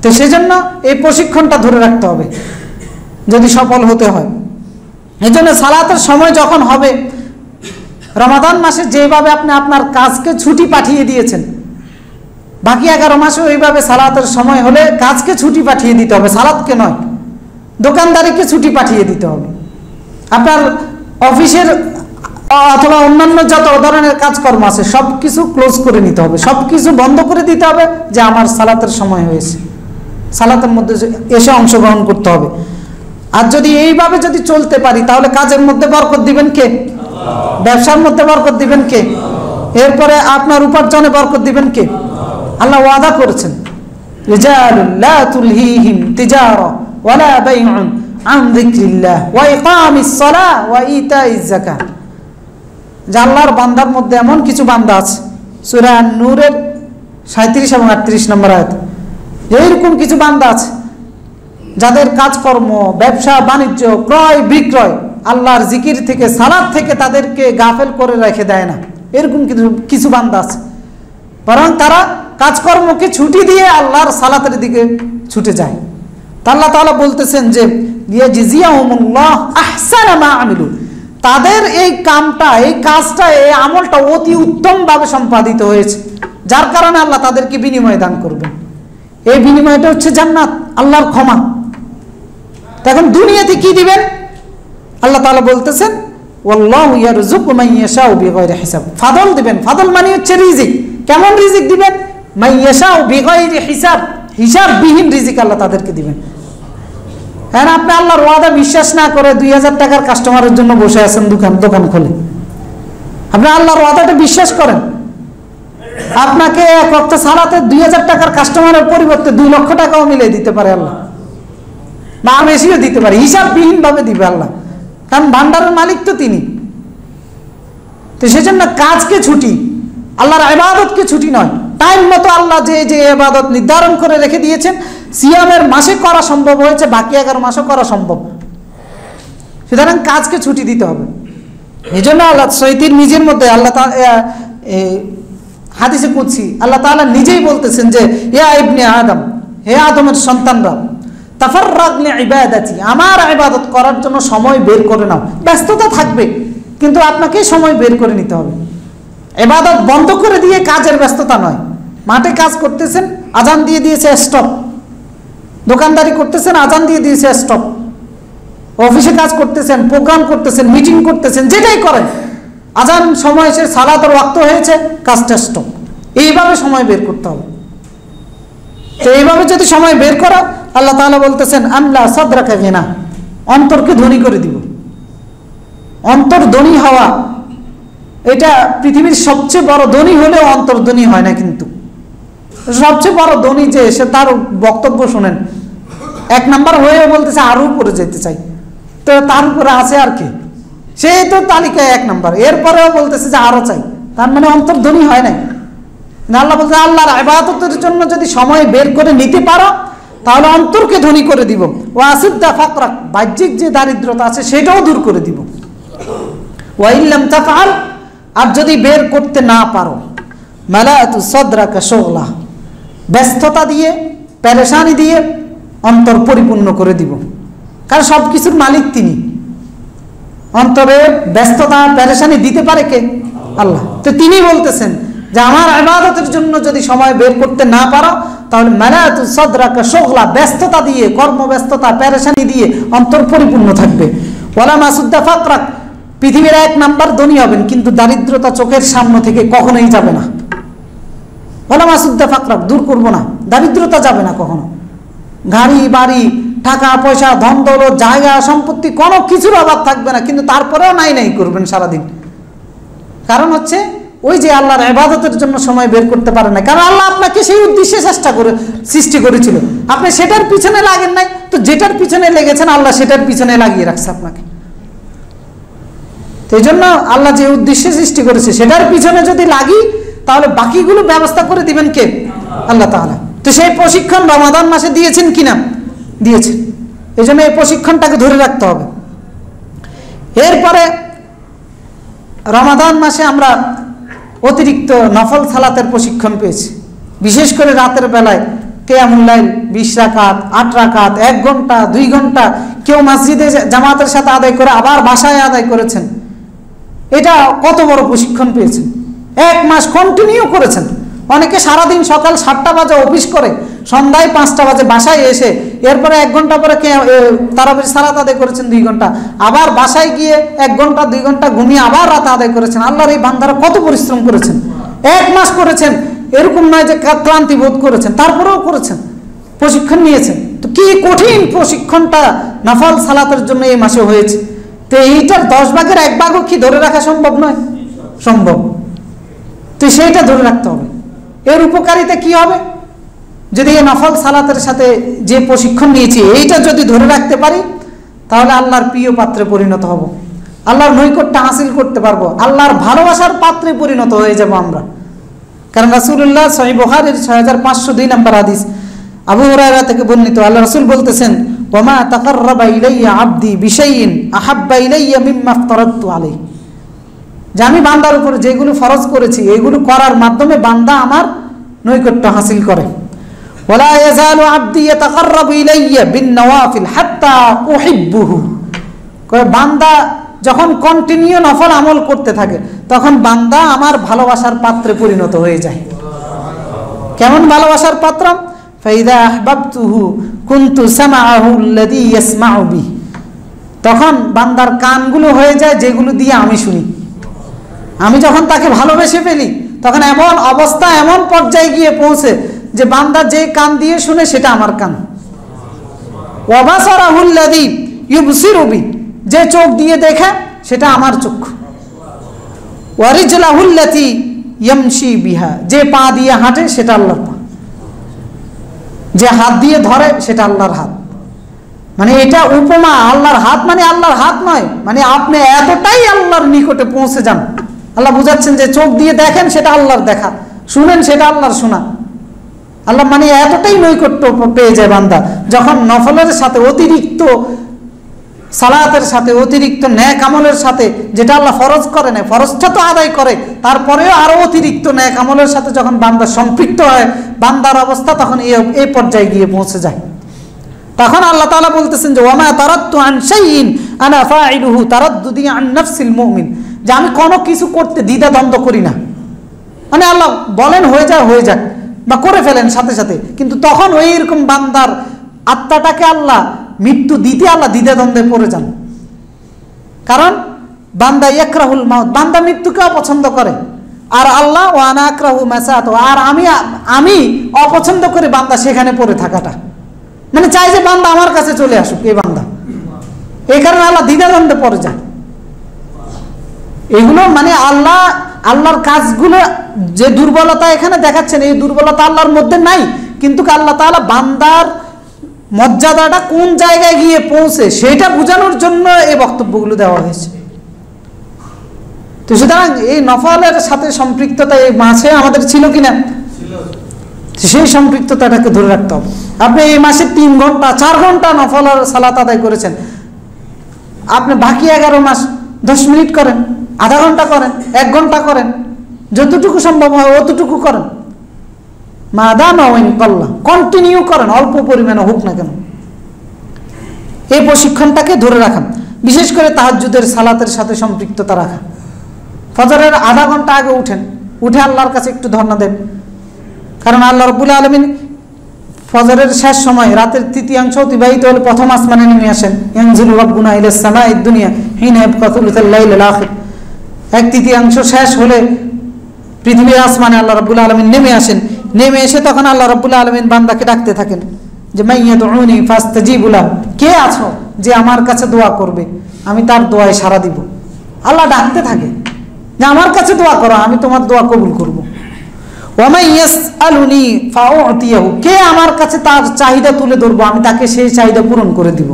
Speaker 2: তো সেজন্য এই প্রশিক্ষণটা ধরে রাখতে হবে যদি সফল হতে হয়। এই জন্য সালাতের সময় যখন হবে, রমাদান মাসে যেভাবে আপনি আপনার কাজকে ছুটি পাঠিয়ে দিয়েছেন, বাকি 11 মাসে ওইভাবে সালাতের সময় হলে কাজকে ছুটি পাঠিয়ে দিতে হবে, সালাতকে নয়। দোকানদারিকে ছুটি পাঠিয়ে দিতে হবে, আপনার অফিসের অথবা অন্যান্য যত ধরনের কাজকর্ম আছে সব কিছু ক্লোজ করে নিতে হবে, সব কিছু বন্ধ করে দিতে হবে যে আমার সালাতের সময় হয়েছে। সালাতের মধ্যে এসে অংশগ্রহণ করতে হবে। আর যদি এইভাবে যদি চলতে পারি তাহলে কাজের মধ্যে বরকত দিবেন কে? ব্যবসার মধ্যে বরকত দিবেন কে? এরপরে আপনার উপার্জনে বরকত দিবেন কে? আল্লাহ ওয়াদা করেছেন, রিজালুন লা তুলহিহিম তিজারা ওয়ালা বাইউন আন যিকরিল্লাহ ওয়া ইকামিস সালাহ ওয়া ইতাইজ যাকাত। যে আল্লাহর বান্দার মধ্যে এমন কিছু বান্দা আছে, সূরা নূরের 37 এবং 38 নম্বর আয়াত, এইরকম কিছু বান্দা আছে যাদের কাজকর্ম, ব্যবসা বাণিজ্য, ক্রয় বিক্রয় আল্লাহর জিকির থেকে, সালাত থেকে তাদেরকে গাফেল করে রেখে দেয় না। এরকম কিছু বান্দা আছে, বরং তারা কাজকর্মকে ছুটি দিয়ে আল্লাহর সালাতের দিকে ছুটে যায়। আল্লাহ তাআলা বলতেছেন যে ইয়াজিজিয়াহুমুল্লাহ আহসানা মা আমিলু, তাদের এই কামটা, এই কাজটা, এই আমলটা অতি উত্তমভাবে সম্পাদিত হয়েছে, যার কারণে আল্লাহ তাদেরকে বিনিময় দান করবেন। এই বিনিময়টা হচ্ছে জান্নাত, আল্লাহর ক্ষমা। এখন দুনিয়াতে কি দিবেন? আল্লাহ তাআলা বলতেছেন ওয়াল্লাহু ইয়ারযুকু মান ইয়াশাউ বিগাইরি হিসাব, ফাদল দিবেন। ফাদল মানে হচ্ছে রিজিক। কেমন রিজিক দিবেন? মান ইয়াশাউ বিগাইরি হিসাব, হিসাববিহীন রিজিক আল্লাহ তাদেরকে দিবেন। হ্যাঁ, আপনি আল্লাহর ওয়াদা বিশ্বাস না করে 2000 টাকার কাস্টমারের জন্য বসে আছেন দোকান খুলে। আপনি আল্লাহর ওয়াদাটা বিশ্বাস করেন, আপনাকে এক ওয়াক্ত সালাতে 2000 টাকার কাস্টমারের পরিবর্তে 2 লক্ষ টাকাও মিলিয়ে দিতে পারে আল্লাহ, না বেশিও দিতে পারে, হিসাববিহীন ভাবে দিবে আল্লাহ, কারণ ভান্ডারের মালিক তো তিনি। তো সেজন্য কাজকে ছুটি, আল্লাহর ইবাদতকে ছুটি নয়। টাইম মতো আল্লাহ যে যে ইবাদত নির্ধারণ করে রেখে দিয়েছেন, সিয়ামের মাসে করা সম্ভব হয়েছে, বাকি 11 মাসও করা সম্ভব। সুতরাং কাজকে ছুটি দিতে হবে। এই জন্য আল্লাহ শৈতির নিজের মধ্যে আল্লাহ হাদিসে কুদসি আল্লাহ তাআলা নিজেই বলতেছেন যে ইয়া ইবনে আদম, হে আদমের সন্তানরা, তাফাররাগ লিইবাদাতি, আমার ইবাদত করার জন্য সময় বের করে নাও। ব্যস্ততা থাকবে, কিন্তু আপনাকে সময় বের করে নিতে হবে। ইবাদত বন্ধ করে দিয়ে কাজের ব্যস্ততা নয়। মাঠে কাজ করতেছেন, আজান দিয়ে দিয়েছে স্টপ। দোকানদারি করতেছেন, আজান দিয়ে দিয়েছে স্টপ। অফিসে কাজ করতেছেন, প্রোগ্রাম করতেছেন, মিটিং করতেছেন, যেটাই করেন, আজান সময় এসে সালাতের ওয়াক্ত হয়েছে, কাজটা স্টপ। এইভাবে সময় বের করতে হবে। তো এইভাবে যদি সময় বের করা, আল্লাহ তাআলা বলতেছেন আমলা সাদরাকা গিনা, অন্তরকে ধনী করে দিব। অন্তর ধনী হওয়া, এটা পৃথিবীর সবচেয়ে বড় ধনী হলেও অন্তর ধনী হয় না। কিন্তু সবচেয়ে বড় ধনী যে, সে তার বক্তব্য শোনেন, 1 নাম্বার হয়েও বলতেছে আরো উপরে যেতে চাই, তো তার উপরে আছে আর কি, সে তো তালিকায় 1 নাম্বার, এরপরেও বলতেছে যে আরো চাই। তার মানে অন্তর ধনী হয় নাই। আল্লাহ বলছে আল্লাহর ইবাদতের জন্য যদি সময় বের করে নিতে পারো, তাহলে অন্তরকে ধনী করে দিব। ওয়াসিদ্দা ফাকরাক, বাহ্যিক যে দারিদ্রতা আছে সেটাও দূর করে দিব। ওয়া ইল্লাম তাফআল, আর যদি বের করতে না পারো, মালাতু সাদরাকা শুগলা, ব্যস্ততা দিয়ে, পেরেশানি দিয়ে অন্তর পরিপূর্ণ করে দিব। কারণ সব কিছুর মালিক তিনি। অন্তরে ব্যস্ততা, পেরেশানি দিতে পারে কে? আল্লাহ। তো তিনি বলতেছেন যে আমার ইবাদতের জন্য যদি সময় বের করতে না পারো, তাহলে মালাতু সাদরাকা শুগলা, ব্যস্ততা দিয়ে, কর্মব্যস্ততা, পেরেশানি দিয়ে অন্তর পরিপূর্ণ থাকবে। ওয়ালা মাসুদ্দা ফাকরাক, পৃথিবীর 1 নাম্বার ধনী হবেন, কিন্তু দারিদ্রতা চোখের সামনে থেকে কখনোই যাবে না। ওয়ালা মাসুদ্দা ফাকরাক, দূর করব না, দারিদ্রতা যাবে না কখনো। গাড়ি বাড়ি, টাকা পয়সা, ধন দৌলত, জায়গা সম্পত্তি, কোনো কিছুর অভাব থাকবে না, কিন্তু তারপরেও নাই নাই করবেন সারাদিন। কারণ হচ্ছে ওই যে আল্লাহর ইবাদতের জন্য সময় বের করতে পারে না। কারণ আল্লাহ আপনাকে সেই উদ্দেশ্যে সৃষ্টি করেছিল, আপনি সেটার পিছনে লাগেন নাই, তো যেটার পিছনে লেগেছেন আল্লাহ সেটার পিছনে লাগিয়ে রাখছে আপনাকে। এই জন্য আল্লাহ যে উদ্দেশ্যে সৃষ্টি করেছে সেটার পিছনে যদি লাগি, তাহলে বাকিগুলো ব্যবস্থা করে দিবেন কে? আল্লাহ তাআলা। তো সেই প্রশিক্ষণ রমাদান মাসে দিয়েছেন কিনা? দিয়েছেন। এই জন্য এই প্রশিক্ষণটাকে ধরে রাখতে হবে। এরপরে রমাদান মাসে আমরা অতিরিক্ত নফল সালাতের প্রশিক্ষণ পেয়েছি। বিশেষ করে রাতের বেলায় কিয়ামুল লাইল 20 রাকাত, 8 রাকাত, 1 ঘন্টা, 2 ঘন্টা, কেউ মসজিদে জামাতের সাথে আদায় করে আবার বাসায় আদায় করেছেন। এটা কত বড় প্রশিক্ষণ পেয়েছেন। 1 মাস কন্টিনিউ করেছেন। অনেকে সারাদিন সকাল 7টা বাজে অফিস করে, সন্ধ্যায় 5টা বাজে বাসায় এসে, এরপরে 1 ঘন্টা পরে তারাবির সালাত আদায় করেছেন 2 ঘন্টা, আবার বাসায় গিয়ে 1 ঘন্টা 2 ঘন্টা ঘুমিয়ে আবার রাত আদায় করেছেন। আল্লাহর এই বান্দারা কত পরিশ্রম করেছেন। 1 মাস করেছেন, এরকম নয় যে ক্লান্তি বোধ করেছেন, তারপরেও করেছেন। প্রশিক্ষণ নিয়েছেন। তো কি কঠিন প্রশিক্ষণটা নফল সালাতের জন্য এই মাসে হয়েছে। তো এইটার 10 ভাগের 1 ভাগও কি ধরে রাখা সম্ভব নয়? সম্ভব। তো সেইটা ধরে রাখতে হবে। এর উপকারিতা কি হবে? যদি এই নফল সালাতের সাথে যে প্রশিক্ষণ নিয়েছি এইটা যদি ধরে রাখতে পারি, তাহলে আল্লাহর প্রিয় পাত্রে পরিণত হব, আল্লাহর নৈকট্য হাসিল করতে পারবো, আল্লাহর ভালোবাসার পাত্রে পরিণত হয়ে যাব আমরা। কারণ রাসূলুল্লাহ সহিহ বুখারীর 6502 নম্বর হাদিস, আবু হুরায়রা থেকে বর্ণিত, আল্লাহ রাসূল বলতেছেন, ওয়া মা তাকাররাবা ইলাইয়া আবদি বিশাইইন আহাব্বা ইলাইয়া মিম্মা আফতারাতু আলাইহি, যে আমি বান্দার উপর যেগুলো ফরজ করেছি এগুলো করার মাধ্যমে বান্দা আমার নৈকট্য হাসিল করে। ওয়ালা ইয়াজালু আবদি ইয়াতাকাররাবু ইলাইয়া বিন-নওয়াফিল হাত্তা উহিব্বুহু, বান্দা যখন কন্টিনিউ নফল আমল করতে থাকে তখন বান্দা আমার ভালোবাসার পাত্রে পরিণত হয়ে যায়। কেমন ভালোবাসার পাত্র? ফাইদা আহবাবতুহু কুনতু সামাআহু আল্লাযী ইয়াসমাউ বিহি, তখন বান্দার কানগুলো হয়ে যায় যেগুলো দিয়ে আমি শুনি। আমি যখন তাকে ভালোবেসে ফেলি তখন এমন অবস্থা, এমন পর্যায়ে গিয়ে পৌঁছে যে বান্দা যে কান দিয়ে শুনে সেটা আমার কান। ওয়া বাসারাহু আল্লাযী ইউবসিরু বিহি, যে চোখ দিয়ে দেখে সেটা আমার চক্ষু। ওয়া রিজলাহু আল্লাতী ইয়ামশি বিহা, যে পা দিয়ে হাঁটে সেটা আল্লাহর পা, যে হাত দিয়ে ধরে সেটা আল্লাহর হাত। মানে এটা উপমা, আল্লাহর হাত মানে আল্লাহর হাত নয়, মানে আপনি এতটাই আল্লাহর নিকটে পৌঁছে যান। আল্লাহ বুঝাচ্ছেন যে চোখ দিয়ে দেখেন সেটা আল্লাহর দেখা, শুনেন সেটা আল্লাহর শোনা। আল্লাহ মানে এতটাই নৈকট্য পেয়ে যায় বান্দা যখন নফলের সাথে, অতিরিক্ত সালাতের সাথে, অতিরিক্ত নেক আমলের সাথে, যেটা আল্লাহ ফরজ করে না, ফরজটা তো আদায় করে, তারপরেও আরো অতিরিক্ত নেক আমলের সাথে যখন বান্দা সম্পৃক্ত হয়, বান্দার অবস্থা তখন এই পর্যায়ে গিয়ে পৌঁছে যায়। তখন আল্লাহ তাআলা বলতেছেন যে ওয়া মা তারাদ্দু আন শাইইন আনা ফাইলুহু তারাদ্দুদি আন নাফসিল মুমিন, যে আমি কোনো কিছু করতে দ্বিধা দ্বন্দ্ব করি না। মানে আল্লাহ বলেন হয়ে যায়, হয়ে যাক, বা করে ফেলেন সাথে সাথে, কিন্তু তখন ওই রকম বান্দার আত্মাটাকে আল্লাহ মৃত্যু দিতে আল্লাহ দ্বিধা দ্বন্দ্বে পড়ে যান। কারণ বান্দা ইয়াকরাহুল মাউত, বান্দা মৃত্যুকে অপছন্দ করে, আর আল্লাহ ওয়া আনা আকরাহু মাসাত, আর আমি অপছন্দ করে বান্দা সেখানে পড়ে থাকাটা, মানে চাই যে বান্দা আমার কাছে চলে আসুক এই বান্দা, এই কারণে আল্লাহ দ্বিধা দ্বন্দ্বে পড়ে যায়। এগুলো মানে আল্লাহর কাজগুলো যে দুর্বলতা এখানে দেখাচ্ছেন, এই দুর্বলতা আল্লাহর মধ্যে নাই, কিন্তু আল্লাহ তাআলা বান্দার মর্যাদাটা কোন জায়গায় গিয়ে পৌঁছে সেটা বোঝানোর জন্য এই বক্তব্যগুলো দেওয়া হয়েছে। তো সুতরাং এই নফলের সাথে সম্পৃক্ততা এই মাসে আমাদের ছিল কিনা, সেই সম্পৃক্ততাটাকে ধরে রাখতে হবে। আপনি এই মাসে 3 ঘন্টা 4 ঘন্টা নফল আর সালাত আদায় করেছেন, আপনি বাকি 11 মাস 10 মিনিট করেন, আধা ঘন্টা করেন, 1 ঘন্টা করেন, যতটুকু সম্ভব হয় অতটুকু করেন। মাদামা ওয়াইন কাল্লা, কন্টিনিউ করেন, অল্প পরিমাণে হোক না কেন। এই প্রশিক্ষণটাকে ধরে রাখেন, বিশেষ করে তাহাজ্জুদের সালাতের সাথে সম্পৃক্ততা রাখা। ফজরের আধা ঘন্টা আগে উঠেন, উঠে আল্লাহর কাছে একটু ধর্ণা দেন, কারণ আল্লাহ রাব্বুল আলামিন ফজরের শেষ সময়, রাতের তৃতীয়াংশ অতিবাহিত হলে প্রথম আসমানে নেমে আসেন। ইয়ানজিলু রাব্বুনা ইলাস সামাঈদ দুনিয়া হিনা ইয়াবকা সুলুসাল লাইলিল আখির, 1/3 শেষ হলে পৃথিবীর আসমানে আল্লাহ রাব্বুল আলামিন নেমে আসেন। নেমে এসে তখন আল্লাহ রাব্বুল আলামিন বান্দাকে ডাকতে থাকেন যে মাইয়াদউনি ফাস্তাজিবু লাহু, কে আছো যে আমার কাছে দোয়া করবে, আমি তার দোয়ায় সাড়া দিব। আল্লাহ ডাকতে থাকে যে আমার কাছে দোয়া করো, আমি তোমার দোয়া কবুল করব। ওয়া মাইয়াসআলুনি ফাউতিয়াহু, কে আমার কাছে তার চাহিদা তুলে ধরবো, আমি তাকে সেই চাহিদা পূরণ করে দিব।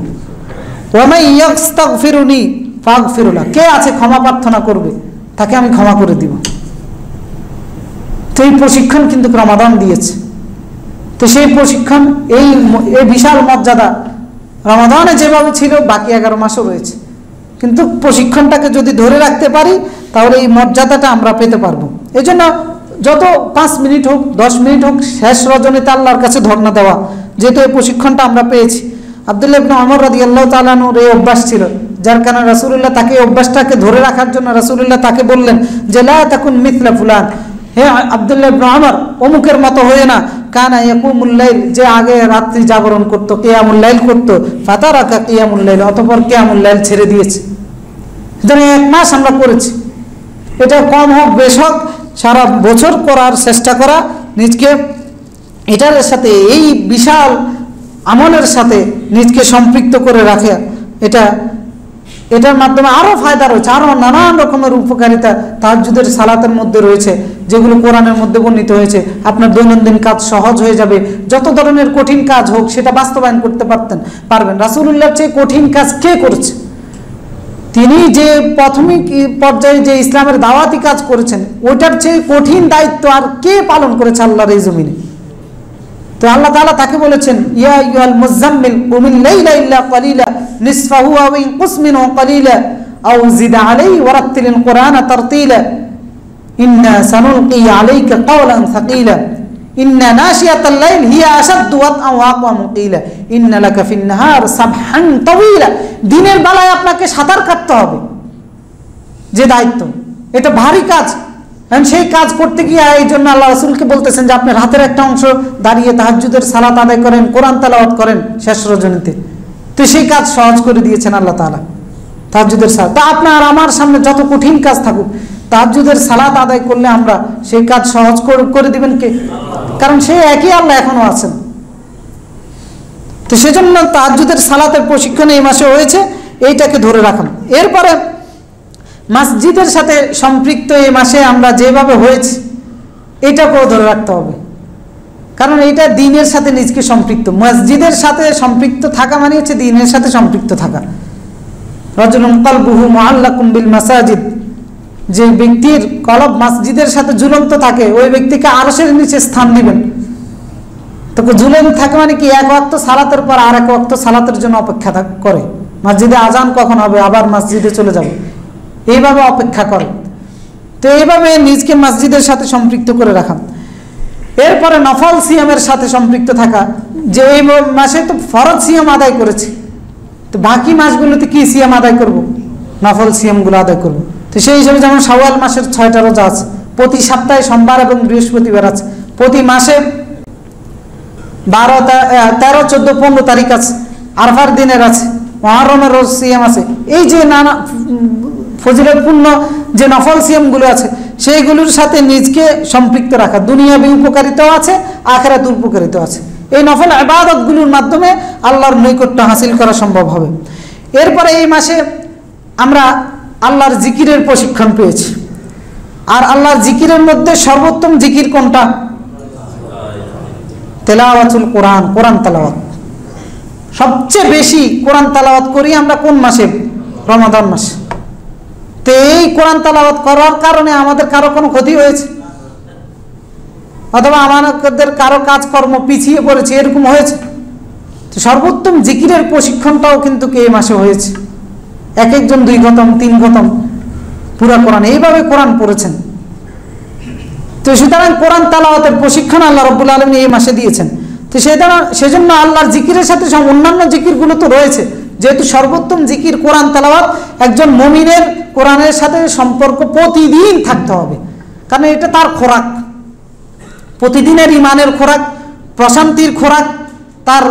Speaker 2: ওয়া মাইয়াস্তাগফিরুনি ফাগফিরু লাহু, কে আছে ক্ষমা প্রার্থনা করবে, তাকে আমি ক্ষমা করে দিব। তো এই প্রশিক্ষণ কিন্তু রমাদান দিয়েছে। তো সেই প্রশিক্ষণ, এই বিশাল মর্যাদা রমাদানে যেভাবে ছিল বাকি 11 মাসও রয়েছে, কিন্তু প্রশিক্ষণটাকে যদি ধরে রাখতে পারি তাহলে এই মর্যাদাটা আমরা পেতে পারবো। এই জন্য যত 5 মিনিট হোক 10 মিনিট হোক শেষ রজনীতে আল্লাহর কাছে ধর্ণা দেওয়া, যেহেতু এই প্রশিক্ষণটা আমরা পেয়েছি। আব্দুল্লাহ ইবনে ওমর রাদিয়াল্লাহু তাআলা আনহুর এই অভ্যাস ছিল, যার কারণে রাসূলুল্লাহ তাকে অভ্যাসটাকে ধরে রাখার জন্য রাসূলুল্লাহ তাকে বললেন যে লা তাকুন মিথলা ফুলান, হে আব্দুল্লাহ ইবনে ওমর অমুকের মতো হয়ে না, কানা ইয়াকুমুল লাইল, যে আগে রাত্রি জাগরণ করত, কিয়ামুল লাইল করত, ফাতারাকা কিয়ামুল লাইল, অতঃপর কিয়ামুল লাইল ছেড়ে দিয়েছে। সুতরাং 1 মাস আমরা করেছি, এটা কম হোক বেশ হোক সারা বছর করার চেষ্টা করা, নিজকে এটার সাথে এই বিশাল আমলের সাথে নিজকে সম্পৃক্ত করে রাখে, এটার মাধ্যমে আরও ফায়দা রয়েছে, আরও নানান রকমের উপকারিতা তাহাজ্জুদের সালাতের মধ্যে রয়েছে, যেগুলো কোরআনের মধ্যে বর্ণিত হয়েছে। আপনার দৈনন্দিন কাজ সহজ হয়ে যাবে, যত ধরনের কঠিন কাজ হোক সেটা বাস্তবায়ন করতে পারবেন। রাসূলুল্লাহর চেয়ে কঠিন কাজ কে করছে? তিনি যে প্রাথমিক পর্যায়ে যে ইসলামের দাওয়াতি কাজ করেছেন, ওইটার চেয়ে কঠিন দায়িত্ব আর কে পালন করেছে আল্লাহর এই জমিনে? তো আল্লাহ তাআলা তাকে বলেছেন, ইয়া আইয়ুহাল মুযাম্মিল কুমিল লাইলা ইল্লা ক্বালিলা নিসফাহু আও ইনকুস মিনহু ক্বালিলা আও জিদ আলাইহি ওয়ারাত্তিলিল কুরআনা তারতিলা ইন্না সানুলকি আলাইকা কাওলান সাকিলা ইন্না নাশিয়াতাল লাইল হিয়া আশাদ্দু ওয়াতআন ওয়া আকওয়ামু কিলা ইন্না লাকা ফিন নাহার সাবহান তাওয়িলা। দিনের বেলায় আপনাকে সাঁতার কাটতে হবে, যে দায়িত্ব, এটা ভারী কাজ। সেই কাজ করতে গিয়ে এই জন্য আল্লাহ রাসূলকে বলতেছেন যে আপনি রাতের একটা অংশ দাঁড়িয়ে তাহাজ্জুদের সালাত আদায় করেন, কোরআন তেলাওয়াত করেন শেষ রজনীতে। তো সেই কাজ সহজ করে দিয়েছেন আল্লাহ তাআলা তাহাজ্জুদের সালাত। তা আপনার আমার সামনে যত কঠিন কাজ থাকুক, তাহাজ্জুদের সালাত আদায় করলে আমরা সেই কাজ সহজ করে দিবেন কে? কারণ সেই একই আল্লাহ এখনো আছেন। তো সেজন্য তাহাজ্জুদের সালাতের প্রশিক্ষণ এই মাসে হয়েছে, এইটাকে ধরে রাখুন। এরপরে মসজিদের সাথে সম্পৃক্ত এই মাসে আমরা যেভাবে হয়েছি, এটাকেও ধরে রাখতে হবে, কারণ এটা দ্বীনের সাথে নিজকে সম্পৃক্ত। মসজিদের সাথে সম্পৃক্ত থাকা মানে হচ্ছে দ্বীনের সাথে সম্পৃক্ত থাকা। রাজুলুন কলবুহু মুআল্লাকুম বিল মাসাজিদ, যে ব্যক্তির কলব মসজিদের সাথে ঝুলন্ত থাকে, ওই ব্যক্তিকে আরশের নিচে স্থান দিবেন। তো ঝুলন্ত থাকে মানে কি? এক ওয়াক্ত সালাতের পর আর এক ওয়াক্ত সালাতের জন্য অপেক্ষা করে, মসজিদে আজান কখন হবে, আবার মসজিদে চলে যাবে, এইভাবে অপেক্ষা করে। তো এইভাবে নিজকে মসজিদের সাথে সম্পৃক্ত করে রাখা। এরপরে নফল সিয়ামের সাথে সম্পৃক্ত থাকা, যে এই মাসে তো ফরজ সিয়াম আদায় করেছি, তো বাকি মাসগুলোতে কি সিয়াম আদায় করব? নফল সিয়ামগুলো আদায় করব। তো সেই হিসেবে যেমন শাওয়াল মাসের 6টা রোজা আছে, প্রতি সপ্তাহে সোমবার এবং বৃহস্পতিবার আছে, প্রতি মাসে 12, 13, 14, 15 তারিখ আছে, আরফার দিনের আছে, মুহররমের রোজ সিয়াম আছে। এই যে নানা ফজিলতপূর্ণ যে নফল সিয়ামগুলো আছে, সেইগুলোর সাথে নিজকে সম্পৃক্ত রাখা। দুনিয়াবী উপকারিতাও আছে, আখিরাতের উপকারিতাও আছে। এই নফল ইবাদতগুলোর মাধ্যমে আল্লাহর নৈকট্য হাসিল করা সম্ভব হবে। এরপরে এই মাসে আমরা আল্লাহর জিকিরের প্রশিক্ষণ পেয়েছি। আর আল্লাহর জিকিরের মধ্যে সর্বোত্তম জিকির কোনটা? তেলাওয়াতুল কোরআন, কোরআন তেলাওয়াত। সবচেয়ে বেশি কোরআন তেলাওয়াত করি আমরা কোন মাসে? রমাদান মাসে। তো এই কোরআন তেলাওয়াত করার কারণে আমাদের কারো কোনো ক্ষতি হয়েছে, অথবা আমাদের কারো কাজকর্ম পিছিয়ে পড়েছে, এরকম হয়েছে? তো সর্বোত্তম জিকিরের প্রশিক্ষণটাও কিন্তু এই মাসে হয়েছে। এক একজন 2 খতম 3 খতম পুরা কোরআন এইভাবে কোরআন পড়েছেন। তো সুতরাং কোরআন তেলাওয়াতের প্রশিক্ষণ আল্লাহ রাব্বুল আলামিন এই মাসে দিয়েছেন। তো সেজন্য আল্লাহর জিকিরের সাথে সব অন্যান্য জিকিরগুলো তো রয়েছে, যেহেতু সর্বোত্তম জিকির কোরআন তেলাওয়াত, একজন মুমিনের কোরআনের সাথে সম্পর্ক প্রতিদিন থাকতে হবে, কারণ এটা তার খোরাক, প্রতিদিনের ইমানের খোরাক, প্রশান্তির খোরাক, তার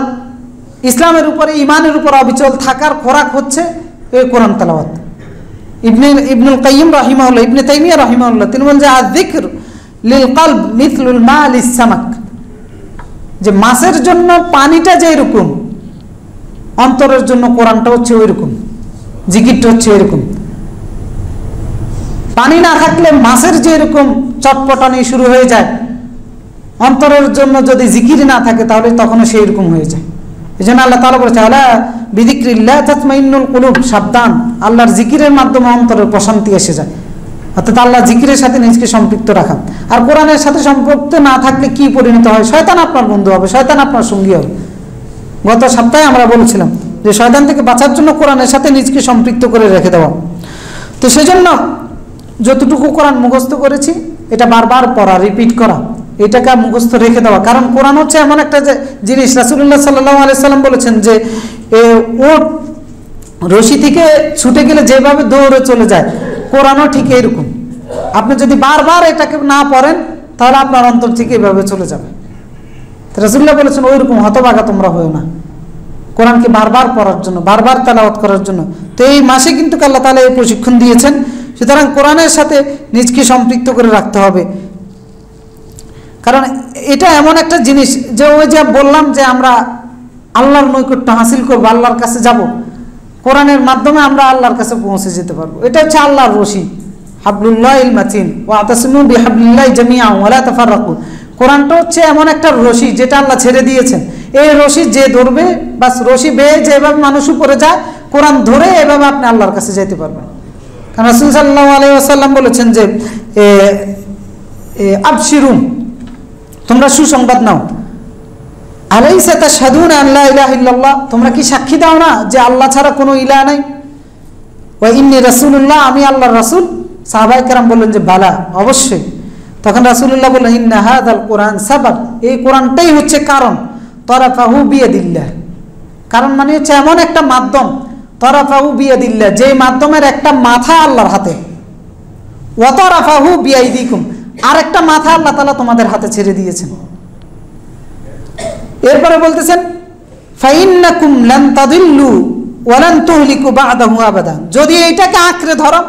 Speaker 2: ইসলামের উপরে ইমানের উপর অবিচল থাকার খোরাক হচ্ছে এই কোরআন তেলাওয়াত। ইবনুল কাইয়িম রাহিমাহুল্লাহ, ইবনে তাইমিয়া রাহিমাহুল্লাহ, তিনি বলেন যে আয-যিকর লিল কলব মিথলুল মা লিস সামাক, যে মাছের জন্য পানিটা যেরকম, অন্তরের জন্য কোরআনটা হচ্ছে ওইরকম, জিকিরটা হচ্ছে এরকম। পানি না থাকলে মাছের যেরকম চটপটানি শুরু হয়ে যায়, অন্তরের জন্য যদি জিকির না থাকে তাহলে তখনও সেই রকম হয়ে যায়। এই জন্য আল্লাহ তাআলা বলেছে, আলা বিযিকরিল্লাহ তাতমাইন্নুল কুলুব, সাবধান, আল্লাহর জিকিরের মাধ্যমে অন্তরের প্রশান্তি এসে যায়। অর্থাৎ আল্লাহ জিকিরের সাথে নিজকে সম্পৃক্ত রাখা। আর কোরআনের সাথে সম্পৃক্ত না থাকলে কি পরিণত হয়? শয়তান আপনার বন্ধু হবে, শয়তান আপনার সঙ্গী হবে। গত সপ্তাহে আমরা বলেছিলাম যে শয়তান থেকে বাঁচার জন্য কোরআনের সাথে নিজকে সম্পৃক্ত করে রেখে দেওয়া। তো সেজন্য যতটুকু কোরআন মুখস্থ করেছি এটা বারবার পড়া, রিপিট করা, এটাকে মুখস্থ রেখে দেওয়া। কারণ কোরআন হচ্ছে এমন একটা জিনিস, রাসূলুল্লাহ সাল্লাল্লাহু আলাইহি সাল্লাম বলেছেন যে ওট রশি থেকে ছুটে গেলে যেভাবে দৌড়ে চলে যায়, কোরআনও ঠিক এরকম। আপনি যদি বারবার এটাকে না পড়েন তাহলে আপনার অন্তর থেকে এভাবে চলে যাবে। রাসূলুল্লাহ বলেছেন ওইরকম হতভাগা তোমরা হয়ো না, কোরআনকে বারবার পড়ার জন্য, বারবার তেলাওয়াত করার জন্য। তো এই মাসে কিন্তু আল্লাহ তাআলা এই প্রশিক্ষণ দিয়েছেন। সুতরাং কোরআনের সাথে নিজকে সম্পৃক্ত করে রাখতে হবে। কারণ এটা এমন একটা জিনিস যে ওই যে বললাম যে আমরা আল্লাহর নৈকট্য হাসিল করবো, আল্লাহর কাছে যাব। কোরআনের মাধ্যমে আমরা আল্লাহর কাছে পৌঁছে যেতে পারবো। এটা হচ্ছে আল্লাহর রশি, হাবলুল্লাহিল মাতিন ওয়াতাসিমু বিহাবলিল্লাহি জামিআন ওয়া লা তাফাররাকু। কোরআনটা হচ্ছে এমন একটা রশি যেটা আল্লাহ ছেড়ে দিয়েছেন। এই রশি যে ধরবে, বাস রশি বেয়ে যেভাবে মানুষ উপরে যায়, কোরআন ধরে এভাবে আপনি আল্লাহর কাছে যেতে পারবেন। কারণ রাসূল সাল্লাল্লাহু আলাইহি ওয়াসাল্লাম বলেছেন যে আবশিরুম, তোমরা সুসংবাদ নাও। আলাইসা তাশহাদুনা আন লা ইলাহা ইল্লাল্লাহ, তোমরা কি সাক্ষী দাও না যে আল্লাহ ছাড়া কোনো ইলাহ নাই? ওয়া ইন্নী রাসূলুল্লাহ, আমি আল্লাহর রাসূল। সাহাবায়ে কেরাম বললেন যে বালা, অবশ্যই। তখন রাসূলুল্লাহ বললেন ইন্না হাযাল কুরআন সাবাব, এই কোরআনটাই হচ্ছে কারণ। তরাফাহু বিয়াদিল্লাহ, কারণ মানে হচ্ছে এমন একটা মাধ্যম, তরাফাহু বিয়াদিল্লাহ, যে মাধ্যমের একটা মাথা আল্লাহর হাতে। ওয়া তরাফাহু বিআইদিকুম, আর একটা মাথা আল্লাহ তাআলা তোমাদের হাতে ছেড়ে দিয়েছেন। এরপরে বলতেছেন ফাইন্নাকুম লান তাদিল্লু ওয়া লান তুহলিকু বা'দাহু আবাদা, যদি এইটাকে আঁকড়ে ধরো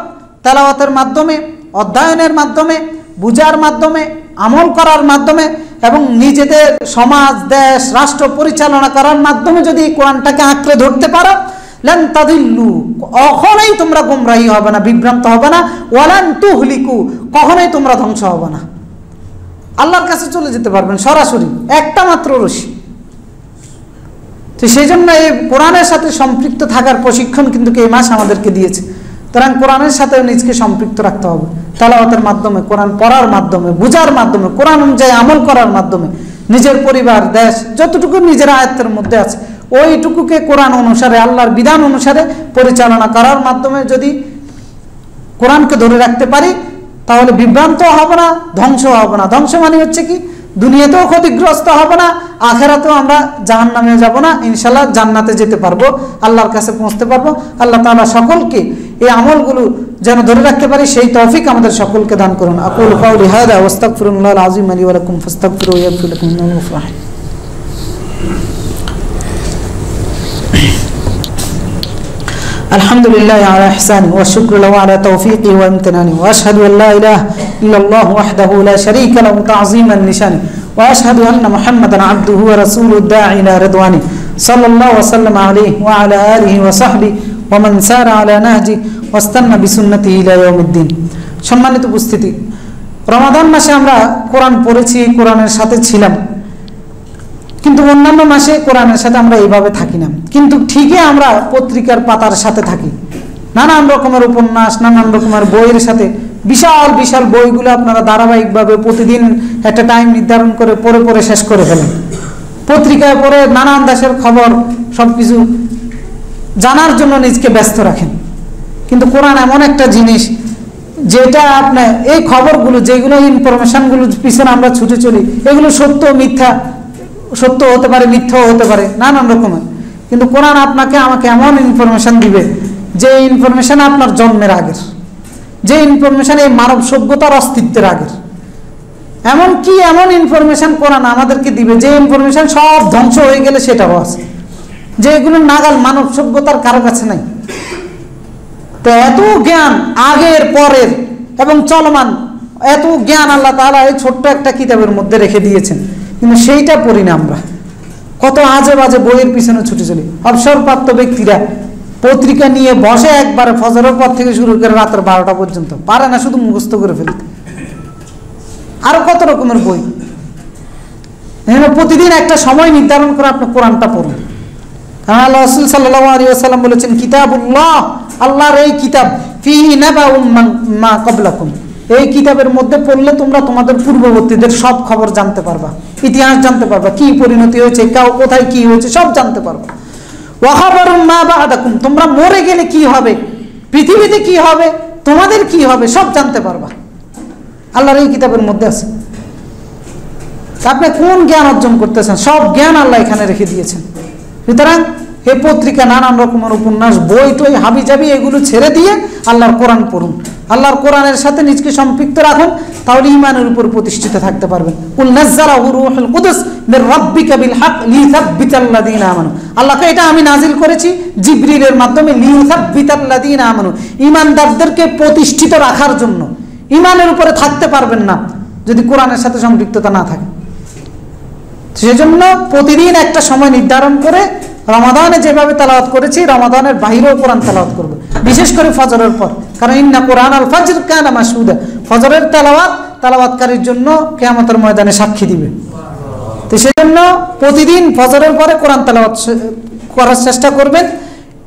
Speaker 2: তেলাওয়াতের মাধ্যমে, অধ্যয়নের মাধ্যমে, বুঝার মাধ্যমে, আমল করার মাধ্যমে এবং নিজেদের সমাজ, দেশ, রাষ্ট্র পরিচালনা করার মাধ্যমে যদি এই কোরআনটাকে আঁকড়ে ধরতে পারো, লান তাদিল্লু, কখনোই তোমরা গোমরাহী হবে না, বিভ্রান্ত হবে না। ওয়া লান তুহলিকু, কখনোই তোমরা ধ্বংস হবে না। আল্লাহর কাছে চলে যেতে পারবেন সরাসরি, একটা মাত্র রশি। তো সেই জন্য এই কোরআনের সাথে সম্পৃক্ত থাকার প্রশিক্ষণ কিন্তু এই মাস আমাদেরকে দিয়েছে। সুতরাং কোরআনের সাথে নিজকে সম্পৃক্ত রাখতে হবে, তেলাওয়াতের মাধ্যমে, কোরআন পড়ার মাধ্যমে, বুঝার মাধ্যমে, কোরআন অনুযায়ী আমল করার মাধ্যমে, নিজের পরিবার, দেশ যতটুকু নিজের আয়ত্তের মধ্যে আছে ওইটুকুকে কোরআন অনুসারে, আল্লাহর বিধান অনুসারে পরিচালনা করার মাধ্যমে যদি কোরআনকে ধরে রাখতে পারি, তাহলে বিভ্রান্ত হব না, ধ্বংস হব না। ধ্বংস মানে হচ্ছে কি, দুনিয়াতেও ক্ষতিগ্রস্ত হব না, আখেরাতেও আমরা জাহান্নামে যাব না, ইনশাআল্লাহ জান্নাতে যেতে পারবো, আল্লাহর কাছে পৌঁছতে পারবো। আল্লাহ তাআলা সকলকে এই আমলগুলো যেন ধরে রাখতে পারি সেই তৌফিক আমাদের সকলকে দান করুন। আকুলু কাউলি হাযা ওয়া আস্তাগফিরুল্লাহাল আযীম লি ওয়া লাকুম ফাস্তাগফিরুহু ইয়াগফির লাকুম ইন্নাহু গফুরুর রাহিম। الحمد لله على إحسانه والشكر له على توفيقه وامتنانه وأشهد أن لا إله إلا الله وحده لا شريك له تعظيما لشانه وأشهد أن محمدا عبده ورسوله الداعي إلى رضوانه صلى الله وسلم عليه وعلى آله وصحبه ومن سار على نهجه واستنى بسنته إلى يوم الدين। সম্মানিত উপস্থিতি, রমাদান মাসে আমরা কোরআন পড়েছি, কোরআনের সাথে ছিলাম, কিন্তু অন্যান্য মাসে কোরআনের সাথে আমরা এইভাবে থাকি না। কিন্তু ঠিকই আমরা পত্রিকার পাতার সাথে থাকি, নানান রকমের উপন্যাস, নানান রকমের বইয়ের সাথে। বিশাল বিশাল বইগুলো আপনারা ধারাবাহিকভাবে প্রতিদিন একটা টাইম নির্ধারণ করে পড়ে পড়ে শেষ করে ফেলেন। পত্রিকায় পড়ে নানান দেশের খবর সব কিছু জানার জন্য নিজকে ব্যস্ত রাখেন। কিন্তু কোরআন এমন একটা জিনিস যেটা আপনার এই খবরগুলো, যেগুলো ইনফরমেশনগুলো পিছনে আমরা ছুটে চলি, এগুলো সত্য মিথ্যা, সত্য হতে পারে, মিথ্যাও হতে পারে, নানান রকমের। কিন্তু কোরআন আপনাকে আমাকে এমন ইনফরমেশন দিবে যে ইনফরমেশন আপনার জন্মের আগের, যে ইনফরমেশন এই মানব সভ্যতার অস্তিত্বের আগের। এমন ইনফরমেশন কোরআন আমাদেরকে দিবে যে ইনফরমেশন সব ধ্বংস হয়ে গেলে সেটাও আছে, যে এগুলো নাগাল মানব সভ্যতার কারো কাছে নাই। তো এত জ্ঞান আগের পরের এবং চলমান, এত জ্ঞান আল্লাহ তাআলা এই ছোট্ট একটা কিতাবের মধ্যে রেখে দিয়েছেন, কিন্তু সেইটা পড়ি না আমরা। কত আজে বাজে বইয়ের পিছনে ছুটে চলি। অবসরপ্রাপ্ত ব্যক্তিরা পত্রিকা নিয়ে বসে একবারে ফজরের পর থেকে শুরু করে রাতের 12টা পর্যন্ত, পারে না শুধু মুখস্থ করে ফেলতে। আরো কত রকমের বই। প্রতিদিন একটা সময় নির্ধারণ করে আপনি কোরআনটা পড়ুন। কারণ আল্লাহ রাসূল সাল্লাল্লাহু আলাইহি ওয়াসাল্লাম বলেছেন কিতাবুল্লাহ, আল্লাহর এই কিতাব, ফীহি নাবাউম মা ক্বাবলাকুম, এই কিতাবের মধ্যে পড়লে তোমরা তোমাদের পূর্ববর্তীদের সব খবর জানতে পারবা, ইতিহাস জানতে পারবা, কি পরিণতি হয়েছে, কোথায় কি হয়েছে সব জানতে পারবা। ওয়া খাবারুম মা বা'দাকুম, তোমরা মরে গেলে কি হবে, পৃথিবীতে কি হবে, তোমাদের কি হবে সব জানতে পারবা। আল্লাহর এই কিতাবের মধ্যে আছে। আপনি কোন জ্ঞান অর্জন করতেছেন, সব জ্ঞান আল্লাহ এখানে রেখে দিয়েছেন। সুতরাং এই পত্রিকা, নানান রকমের উপন্যাস, বই টই, হাবি জাবি এগুলো ছেড়ে দিয়ে আল্লাহর কোরআন পড়ুন, আল্লাহর কোরআনের সাথে নিজকে সম্পৃক্ত রাখুন, তাহলে ঈমানের উপর প্রতিষ্ঠিত থাকতে পারবেন। কুল নাযালাহু রূহুল কুদুস মির রাব্বিকা বিল হক লিইউসাব্বিতাল্লাযীনা আমানু, আল্লাহকে এটা আমি নাজিল করেছি জিবরিলের মাধ্যমে, লিইউসাব্বিতাল্লাযীনা আমানু, ঈমানদারদেরকে প্রতিষ্ঠিত রাখার জন্য। ঈমানের উপরে থাকতে পারবেন না যদি কোরআনের সাথে সম্পৃক্ততা না থাকে। সেজন্য প্রতিদিন একটা সময় নির্ধারণ করে রমাদানে যেভাবে তেলাওয়াত করেছি রমাদানের বাইরেও কোরআন তেলাওয়াত করব, বিশেষ করে ফজরের পর। কারণ ইন্না কোরআন আল ফজর কানা মাশহুদা, ফজরের তেলাওয়াতকারীর জন্য কিয়ামতের ময়দানে সাক্ষী দিবে। তো সেজন্য প্রতিদিন ফজরের পরে কোরআন তেলাওয়াত করার চেষ্টা করবেন।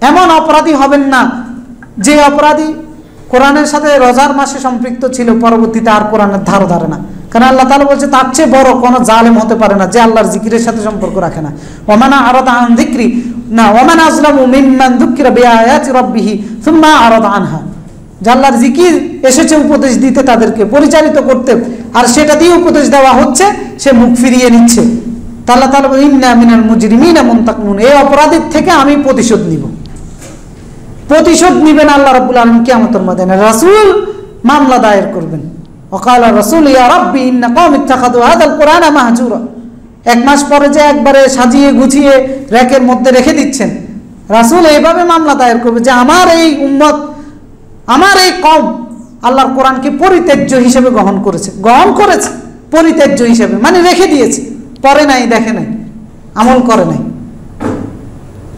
Speaker 2: এমন অপরাধী হবেন না যে অপরাধী কোরআনের সাথে রোজার মাসে সম্পৃক্ত ছিল, পরবর্তীতে আর কোরআনের ধারও ধারে না। কারণ আল্লাহ তাআলা বলছে তার চেয়ে বড় কোনো জালেম হতে পারে না যে আল্লাহর জিকিরের সাথে সম্পর্ক রাখে না। ওয়ামানা আরাদা আন যিকরি না ওয়ামান আযলামু মিম্মান যুকিরা বিআয়াতি রাব্বিহি সুম্মা আরাদা আনহা, যে আল্লাহর জিকির এসেছে উপদেশ দিতে, তাদেরকে পরিচালিত করতে, আর সেটা দিয়ে উপদেশ দেওয়া হচ্ছে, সে মুখ ফিরিয়ে নিচ্ছে। আল্লাহ তাআলা বলেন ইন্না মিনাল মুজরিমিনা মুনতাকিমুন, এই অপরাধীর থেকে আমি প্রতিশোধ নিব। প্রতিশোধ নিবেন আল্লাহ রাব্বুল আলামিন কিয়ামতের ময়দানে। রাসূল মামলা দায়ের করবেন, ওয়াকালা রাসূল ইয়া রাব্বি ইন্না কওমি ইত্তাখাযু হাযাল কুরআনা মাহজুরা। এক মাস পরে যে একবারে সাজিয়ে গুছিয়ে র‍্যাকের মধ্যে রেখে দিচ্ছেন, রাসূল এইভাবে মামলা দায়ের করবে যে আমার এই উম্মত, আমার এই কওম আল্লাহর কোরআনকে পরিত্যাজ্য হিসেবে গ্রহণ করেছে পরিত্যাজ্য হিসেবে, মানে রেখে দিয়েছে, পরে নাই, দেখে নাই, আমল করে নাই।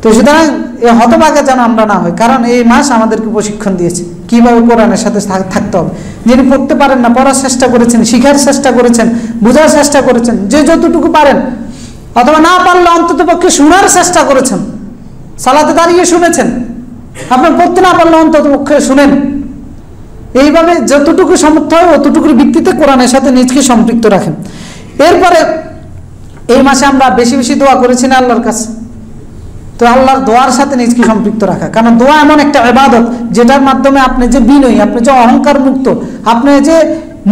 Speaker 2: তো সুতরাং এই হতভাগা যেন আমরা না হই, কারণ এই মাস আমাদেরকে প্রশিক্ষণ দিয়েছে কিভাবে কোরআনের সাথে থাকতে হবে। যিনি পড়তে পারেন না, পড়ার চেষ্টা করেছেন, শিখার চেষ্টা করেছেন, বোঝার চেষ্টা করেছেন, যে যতটুকু পারেন, অথবা না পারলে অন্তত পক্ষে শোনার চেষ্টা করেছেন, সালাতে দাঁড়িয়ে শুনেছেন, আপনার পড়তে না পারলে অন্তত পক্ষে শুনেন। এইভাবে যতটুকু সামর্থ্য হয় অতটুকুর ভিত্তিতে কোরআনের সাথে নিজকে সম্পৃক্ত রাখেন। এরপরে এই মাসে আমরা বেশি বেশি দোয়া করেছি না আল্লাহর কাছে, তো আল্লাহর দোয়ার সাথে নিজকে সম্পৃক্ত রাখা। কারণ দোয়া এমন একটা ইবাদত যেটার মাধ্যমে আপনি যে বিনয়ী, আপনি যে অহংকার মুক্ত, আপনি যে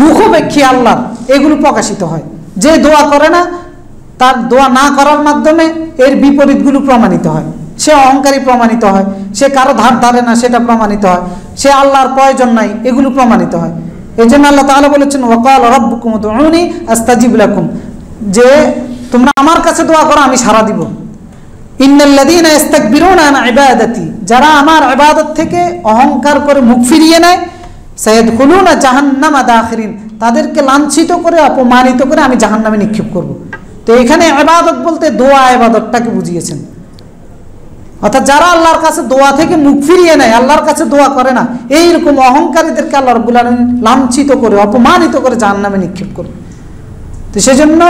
Speaker 2: মুখোপেক্ষী আল্লাহ, এগুলো প্রকাশিত হয়। যে দোয়া করে না, তার দোয়া না করার মাধ্যমে এর বিপরীতগুলো প্রমাণিত হয়। সে অহংকারী প্রমাণিত হয়, সে কারো ধার ধারে না সেটা প্রমাণিত হয়, সে আল্লাহর প্রয়োজন নাই এগুলো প্রমাণিত হয়। এই জন্য আল্লাহ তাআলা বলেছেন ওয়াকাল রাব্বুকুম উদউনি আস্তাজিব লাকুম, যে তোমরা আমার কাছে দোয়া করো আমি সাড়া দিব। ইন্নাল্লাযীনা ইস্তাকবিরুনা আন ইবাদাতি, যারা আমার ইবাদত থেকে অহংকার করে মুখ ফিরিয়ে নেয়, সায়াদখুলুনা জাহান্নামা দাখিরিন, তাদেরকে লাঞ্ছিত করে অপমানিত করে আমি জাহান্নামে নিক্ষেপ করব। তো এখানে ইবাদত বলতে দোয়া ইবাদতটাকে বুঝিয়েছেন। অর্থাৎ যারা আল্লাহর কাছে দোয়া থেকে মুখ ফিরিয়ে নেয়, আল্লাহর কাছে দোয়া করে না, এইরকম অহংকারীদেরকে আল্লাহ রাব্বুল আলামিন লাঞ্ছিত করে অপমানিত করে জাহান্নামে নিক্ষেপ করবে। তো সেজন্য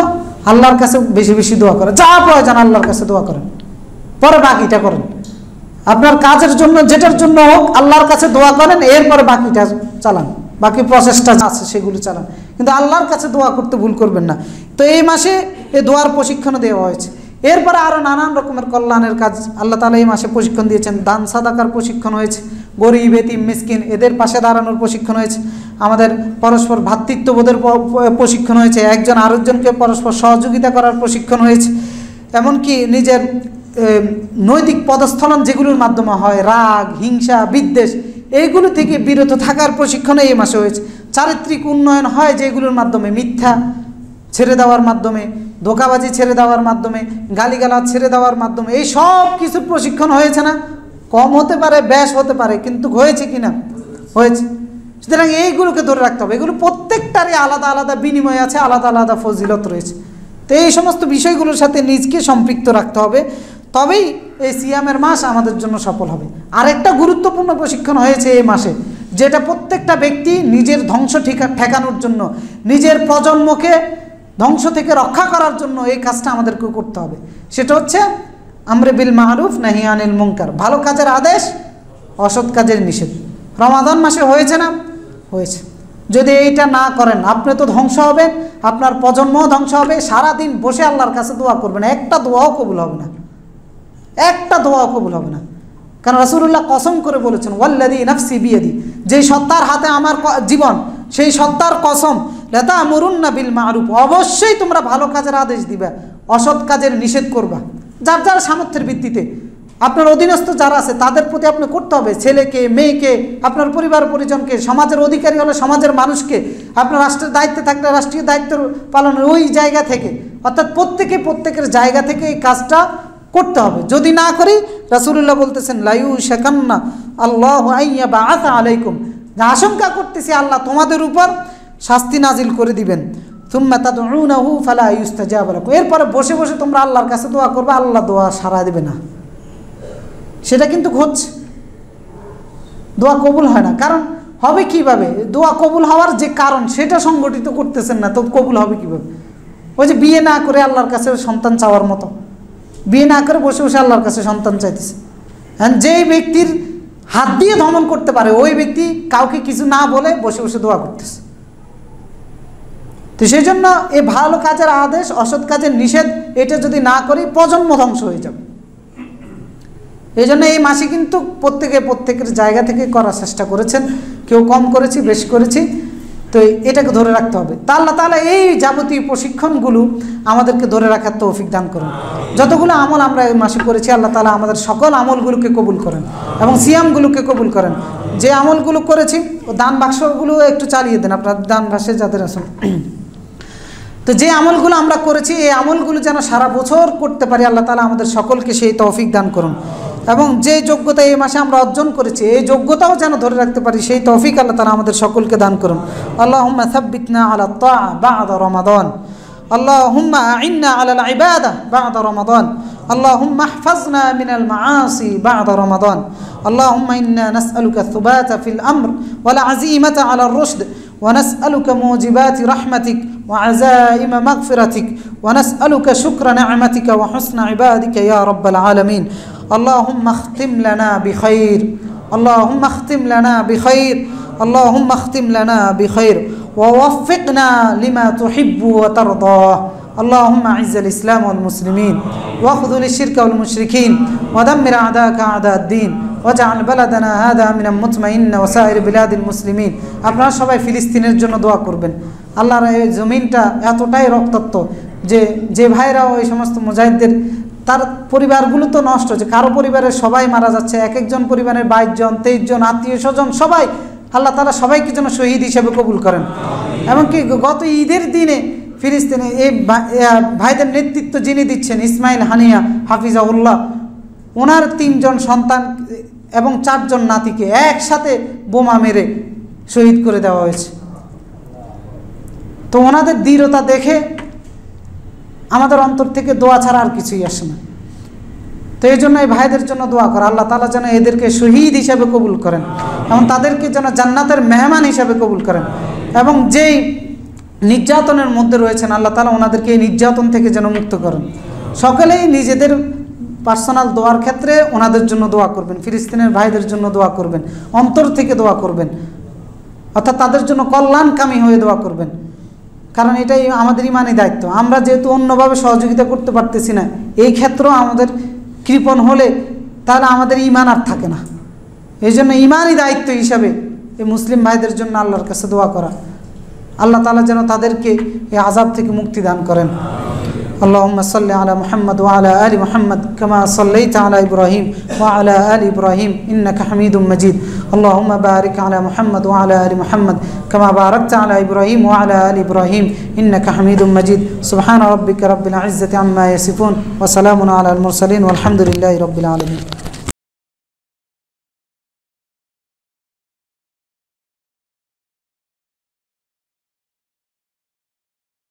Speaker 2: আল্লাহর কাছে বেশি বেশি দোয়া করে, যা প্রয়োজন আল্লাহর কাছে দোয়া করেন, পরে বাকিটা করেন। আপনার কাজের জন্য যেটার জন্য হোক আল্লাহর কাছে দোয়া করেন, এরপরে বাকিটা চালান, বাকি প্রসেসটা আছে সেগুলো চালান, কিন্তু আল্লাহর কাছে দোয়া করতে ভুল করবেন না। তো এই মাসে এই দোয়ার প্রশিক্ষণও দেওয়া হয়েছে। এরপরে আরও নানান রকমের কল্যাণের কাজ আল্লাহ তাআলা এই মাসে প্রশিক্ষণ দিয়েছেন। দান সাদাকার প্রশিক্ষণ হয়েছে, গরিব এতিম মিসকিন এদের পাশে দাঁড়ানোর প্রশিক্ষণ হয়েছে, আমাদের পরস্পর ভ্রাতৃত্ববোধের প্রশিক্ষণ হয়েছে, একজন আরেকজনকে পরস্পর সহযোগিতা করার প্রশিক্ষণ হয়েছে, এমনকি নিজের নৈতিক পদস্থলন যেগুলোর মাধ্যমে হয়, রাগ হিংসা বিদ্বেষ, এইগুলো থেকে বিরত থাকার প্রশিক্ষণ এই মাসে হয়েছে। চারিত্রিক উন্নয়ন হয় যেগুলোর মাধ্যমে, মিথ্যা ছেড়ে দেওয়ার মাধ্যমে, ধোঁকাবাজি ছেড়ে দেওয়ার মাধ্যমে, গালিগালাজ ছেড়ে দেওয়ার মাধ্যমে, এই সব কিছুর প্রশিক্ষণ হয়েছে না? কম হতে পারে, বেশ হতে পারে, কিন্তু হয়েছে কিনা? হয়েছে। সুতরাং এইগুলোকে ধরে রাখতে হবে। এগুলো প্রত্যেকটারই আলাদা আলাদা বিনিময় আছে, আলাদা আলাদা ফজিলত রয়েছে। তো এই সমস্ত বিষয়গুলোর সাথে নিজকে সম্পৃক্ত রাখতে হবে, তবেই এই সিয়ামের মাস আমাদের জন্য সফল হবে। আরেকটা গুরুত্বপূর্ণ প্রশিক্ষণ হয়েছে এই মাসে, যেটা প্রত্যেকটা ব্যক্তি নিজের ধ্বংস ঠেকানোর জন্য, নিজের প্রজন্মকে ধ্বংস থেকে রক্ষা করার জন্য এই কাজটা আমাদেরকে করতে হবে। সেটা হচ্ছে আমরে বিল মারুফ নাহি আনিল মুনকার, ভালো কাজের আদেশ, অসৎ কাজের নিষেধ। রমাদান মাসে হয়েছে না? হয়েছে। যদি এইটা না করেন আপনি তো ধ্বংস হবেন, আপনার প্রজন্মও ধ্বংস হবে। সারাদিন বসে আল্লাহর কাছে দোয়া করবেন, একটা দোয়াও কবুল হবে না, একটা দোয়াও কবুল হবে না। কারণ রাসূলুল্লাহ কসম করে বলেছেন ওয়াল্লাযী নাফসি বিয়াদি, যেই সত্তার হাতে আমার জীবন, সেই সত্তার কসম, লাতা'মুরুন্না বিল মারুফ, অবশ্যই তোমরা ভালো কাজের আদেশ দিবা, অসৎ কাজের নিষেধ করবা। যার যার সামর্থ্যের ভিত্তিতে আপনার অধীনস্থ যারা আছে তাদের প্রতি আপনি করতে হবে, ছেলেকে মেয়েকে, আপনার পরিবার পরিজনকে, সমাজের অধিকারী হলে সমাজের মানুষকে, আপনার রাষ্ট্রের দায়িত্বে থাকলে রাষ্ট্রীয় দায়িত্ব পালনের ওই জায়গা থেকে, অর্থাৎ প্রত্যেকের জায়গা থেকে এই কাজটা করতে হবে। যদি না করি রাসূলুল্লাহ বলতেছেন লায়ুশাকান্না আল্লাহু আইয়া বাআসা আলাইকুম, আশঙ্কা করতেছি আল্লাহ তোমাদের উপর শাস্তি নাজিল করে দিবেন, সুম্মা তাদউনাহু ফালা ইউস্তাজাব লাকুম, এরপরে বসে বসে তোমরা আল্লাহর কাছে দোয়া করবে, আল্লাহ দোয়া সাড়া দেবে না। সেটা কিন্তু ঘটছে, দোয়া কবুল হয় না। কারণ হবে কিভাবে? দোয়া কবুল হওয়ার যে কারণ সেটা সংগঠিত করতেছেন না, তো কবুল হবে কিভাবে? ওই যে বিয়ে না করে আল্লাহর কাছে সন্তান চাওয়ার মতো, বিয়ে না করে বসে বসে আল্লাহর কাছে সন্তান চাইতেছে। হ্যাঁ, যেই ব্যক্তির হাত দিয়ে দমন করতে পারে ওই ব্যক্তি কাউকে কিছু না বলে বসে বসে দোয়া করতেছে। তো সেই জন্য এই ভালো কাজের আদেশ, অসৎ কাজের নিষেধ, এটা যদি না করি প্রজন্ম ধ্বংস হয়ে যাবে। এই জন্য এই মাসে কিন্তু প্রত্যেকের জায়গা থেকে করার চেষ্টা করেছেন, কেউ কম করেছি বেশি করেছি, তো এটাকে ধরে রাখতে হবে। তা আল্লাহ তাআলা এই যাবতীয় প্রশিক্ষণগুলো আমাদেরকে ধরে রাখার তৌফিক দান করুন। যতগুলো আমল আমরা এই মাসে করেছি আল্লাহ তাআলা আমাদের সকল আমলগুলোকে কবুল করেন এবং সিয়ামগুলোকে কবুল করেন। যে আমলগুলো করেছি ও দান বাক্সগুলো একটু চালিয়ে দেন আপনার দান বাক্সে যাদের আছেন। তো যে আমলগুলো আমরা করেছি এই আমলগুলো যেন সারা বছর করতে পারি, আল্লাহ তাআলা আমাদের সকলকে সেই তৌফিক দান করুন। এবং যে যোগ্যতা এই মাসে আমরা অর্জন করেছি এই যোগ্যতাও যেন ধরে রাখতে পারি, সেই তৌফিক আল্লাহ তাআলা আমাদের সকলকে দান করুন। আল্লাহুম্মা সাব্বিতনা আলা তাআ বা'দা রমাদান, আল্লাহুম্মা আ'ইন্না আলাল ইবাদাহ বা'দা রমাদান, আল্লাহুম্মা ইহফাজনা মিনাল মাআসি বা'দা রমাদান, আল্লাহুম্মা ইন্না নাসআলুকা আস-সুবাতা ফিল আমর ওয়াল আযীমাতা আলার রুশদ ونسألك موجبات رحمتك وعزائم مغفرتك ونسألك شكر نعمتك وحسن عبادك يا رب العالمين. اللهم اختم لنا بخير، اللهم اختم لنا بخير، اللهم اختم لنا بخير ووفقنا لما تحب وترضى. اللهم اعز الإسلام والمسلمين واخذل الشرك والمشركين ودمر أعداءك أعداء الدين ওয়াজআল বালাদানা হাযা মিনাল মুতমাইন্না ওয়া সাইরি বিলাদিল মুসলিমিন। আপনারা সবাই ফিলিস্তিনের জন্য দোয়া করবেন। আল্লাহর এই জমিনটা এতটাই রক্তাক্ত যে ভাইরা ওই সমস্ত মুজাহিদদের তার পরিবারগুলো তো নষ্ট হচ্ছে, কারো পরিবারের সবাই মারা যাচ্ছে, এক একজন পরিবারের 22 জন 23 জন আত্মীয় স্বজন সবাই, আল্লাহ তাআলা সবাইকে যেন শহীদ হিসেবে কবুল করেন। এমনকি গত ঈদের দিনে ফিলিস্তিনে এই ভাইদের নেতৃত্ব যিনি দিচ্ছেন ইসমাইল হানিয়া হাফিজাহুল্লাহ, ওনার 3 জন সন্তান এবং 4 জন নাতিকে একসাথে বোমা মেরে শহীদ করে দেওয়া হয়েছে। তো ওনাদের দৃঢ়তা দেখে আমাদের অন্তর থেকে দোয়া ছাড়া আর কিছুই আসে না। তো এই জন্য এই ভাইদের জন্য দোয়া করা, আল্লাহ তাআলা যেন এদেরকে শহীদ হিসাবে কবুল করেন এবং তাদেরকে যেন জান্নাতের মেহমান হিসাবে কবুল করেন। এবং যেই নির্যাতনের মধ্যে রয়েছেন আল্লাহ তাআলা ওনাদেরকে এই নির্যাতন থেকে যেন মুক্ত করেন। সকলেই নিজেদের পার্সোনাল দোয়ার ক্ষেত্রে ওনাদের জন্য দোয়া করবেন, ফিলিস্তিনের ভাইদের জন্য দোয়া করবেন, অন্তর থেকে দোয়া করবেন, অর্থাৎ তাদের জন্য কল্যাণকামী হয়ে দোয়া করবেন। কারণ এটাই আমাদের ইমানি দায়িত্ব। আমরা যেহেতু অন্যভাবে সহযোগিতা করতে পারতেছি না, এই ক্ষেত্রেও আমাদের কৃপণ হলে তাহলে আমাদের ইমান আর থাকে না। এই জন্য ইমানি দায়িত্ব হিসাবে এই মুসলিম ভাইদের জন্য আল্লাহর কাছে দোয়া করা, আল্লাহ তাআলা যেন তাদেরকে এই আযাব থেকে মুক্তি দান করেন। اللهم صل على محمد وعلى آل محمد كما صليت على إبراهيم وعلى آل إبراهيم إنك حميد مجيد. اللهم بارك على محمد وعلى آل محمد كما باركت على إبراهيم وعلى آل إبراهيم إنك حميد مجيد. سبحان ربك رب العزة عما يصفون وسلام على المرسلين والحمد لله رب العالمين.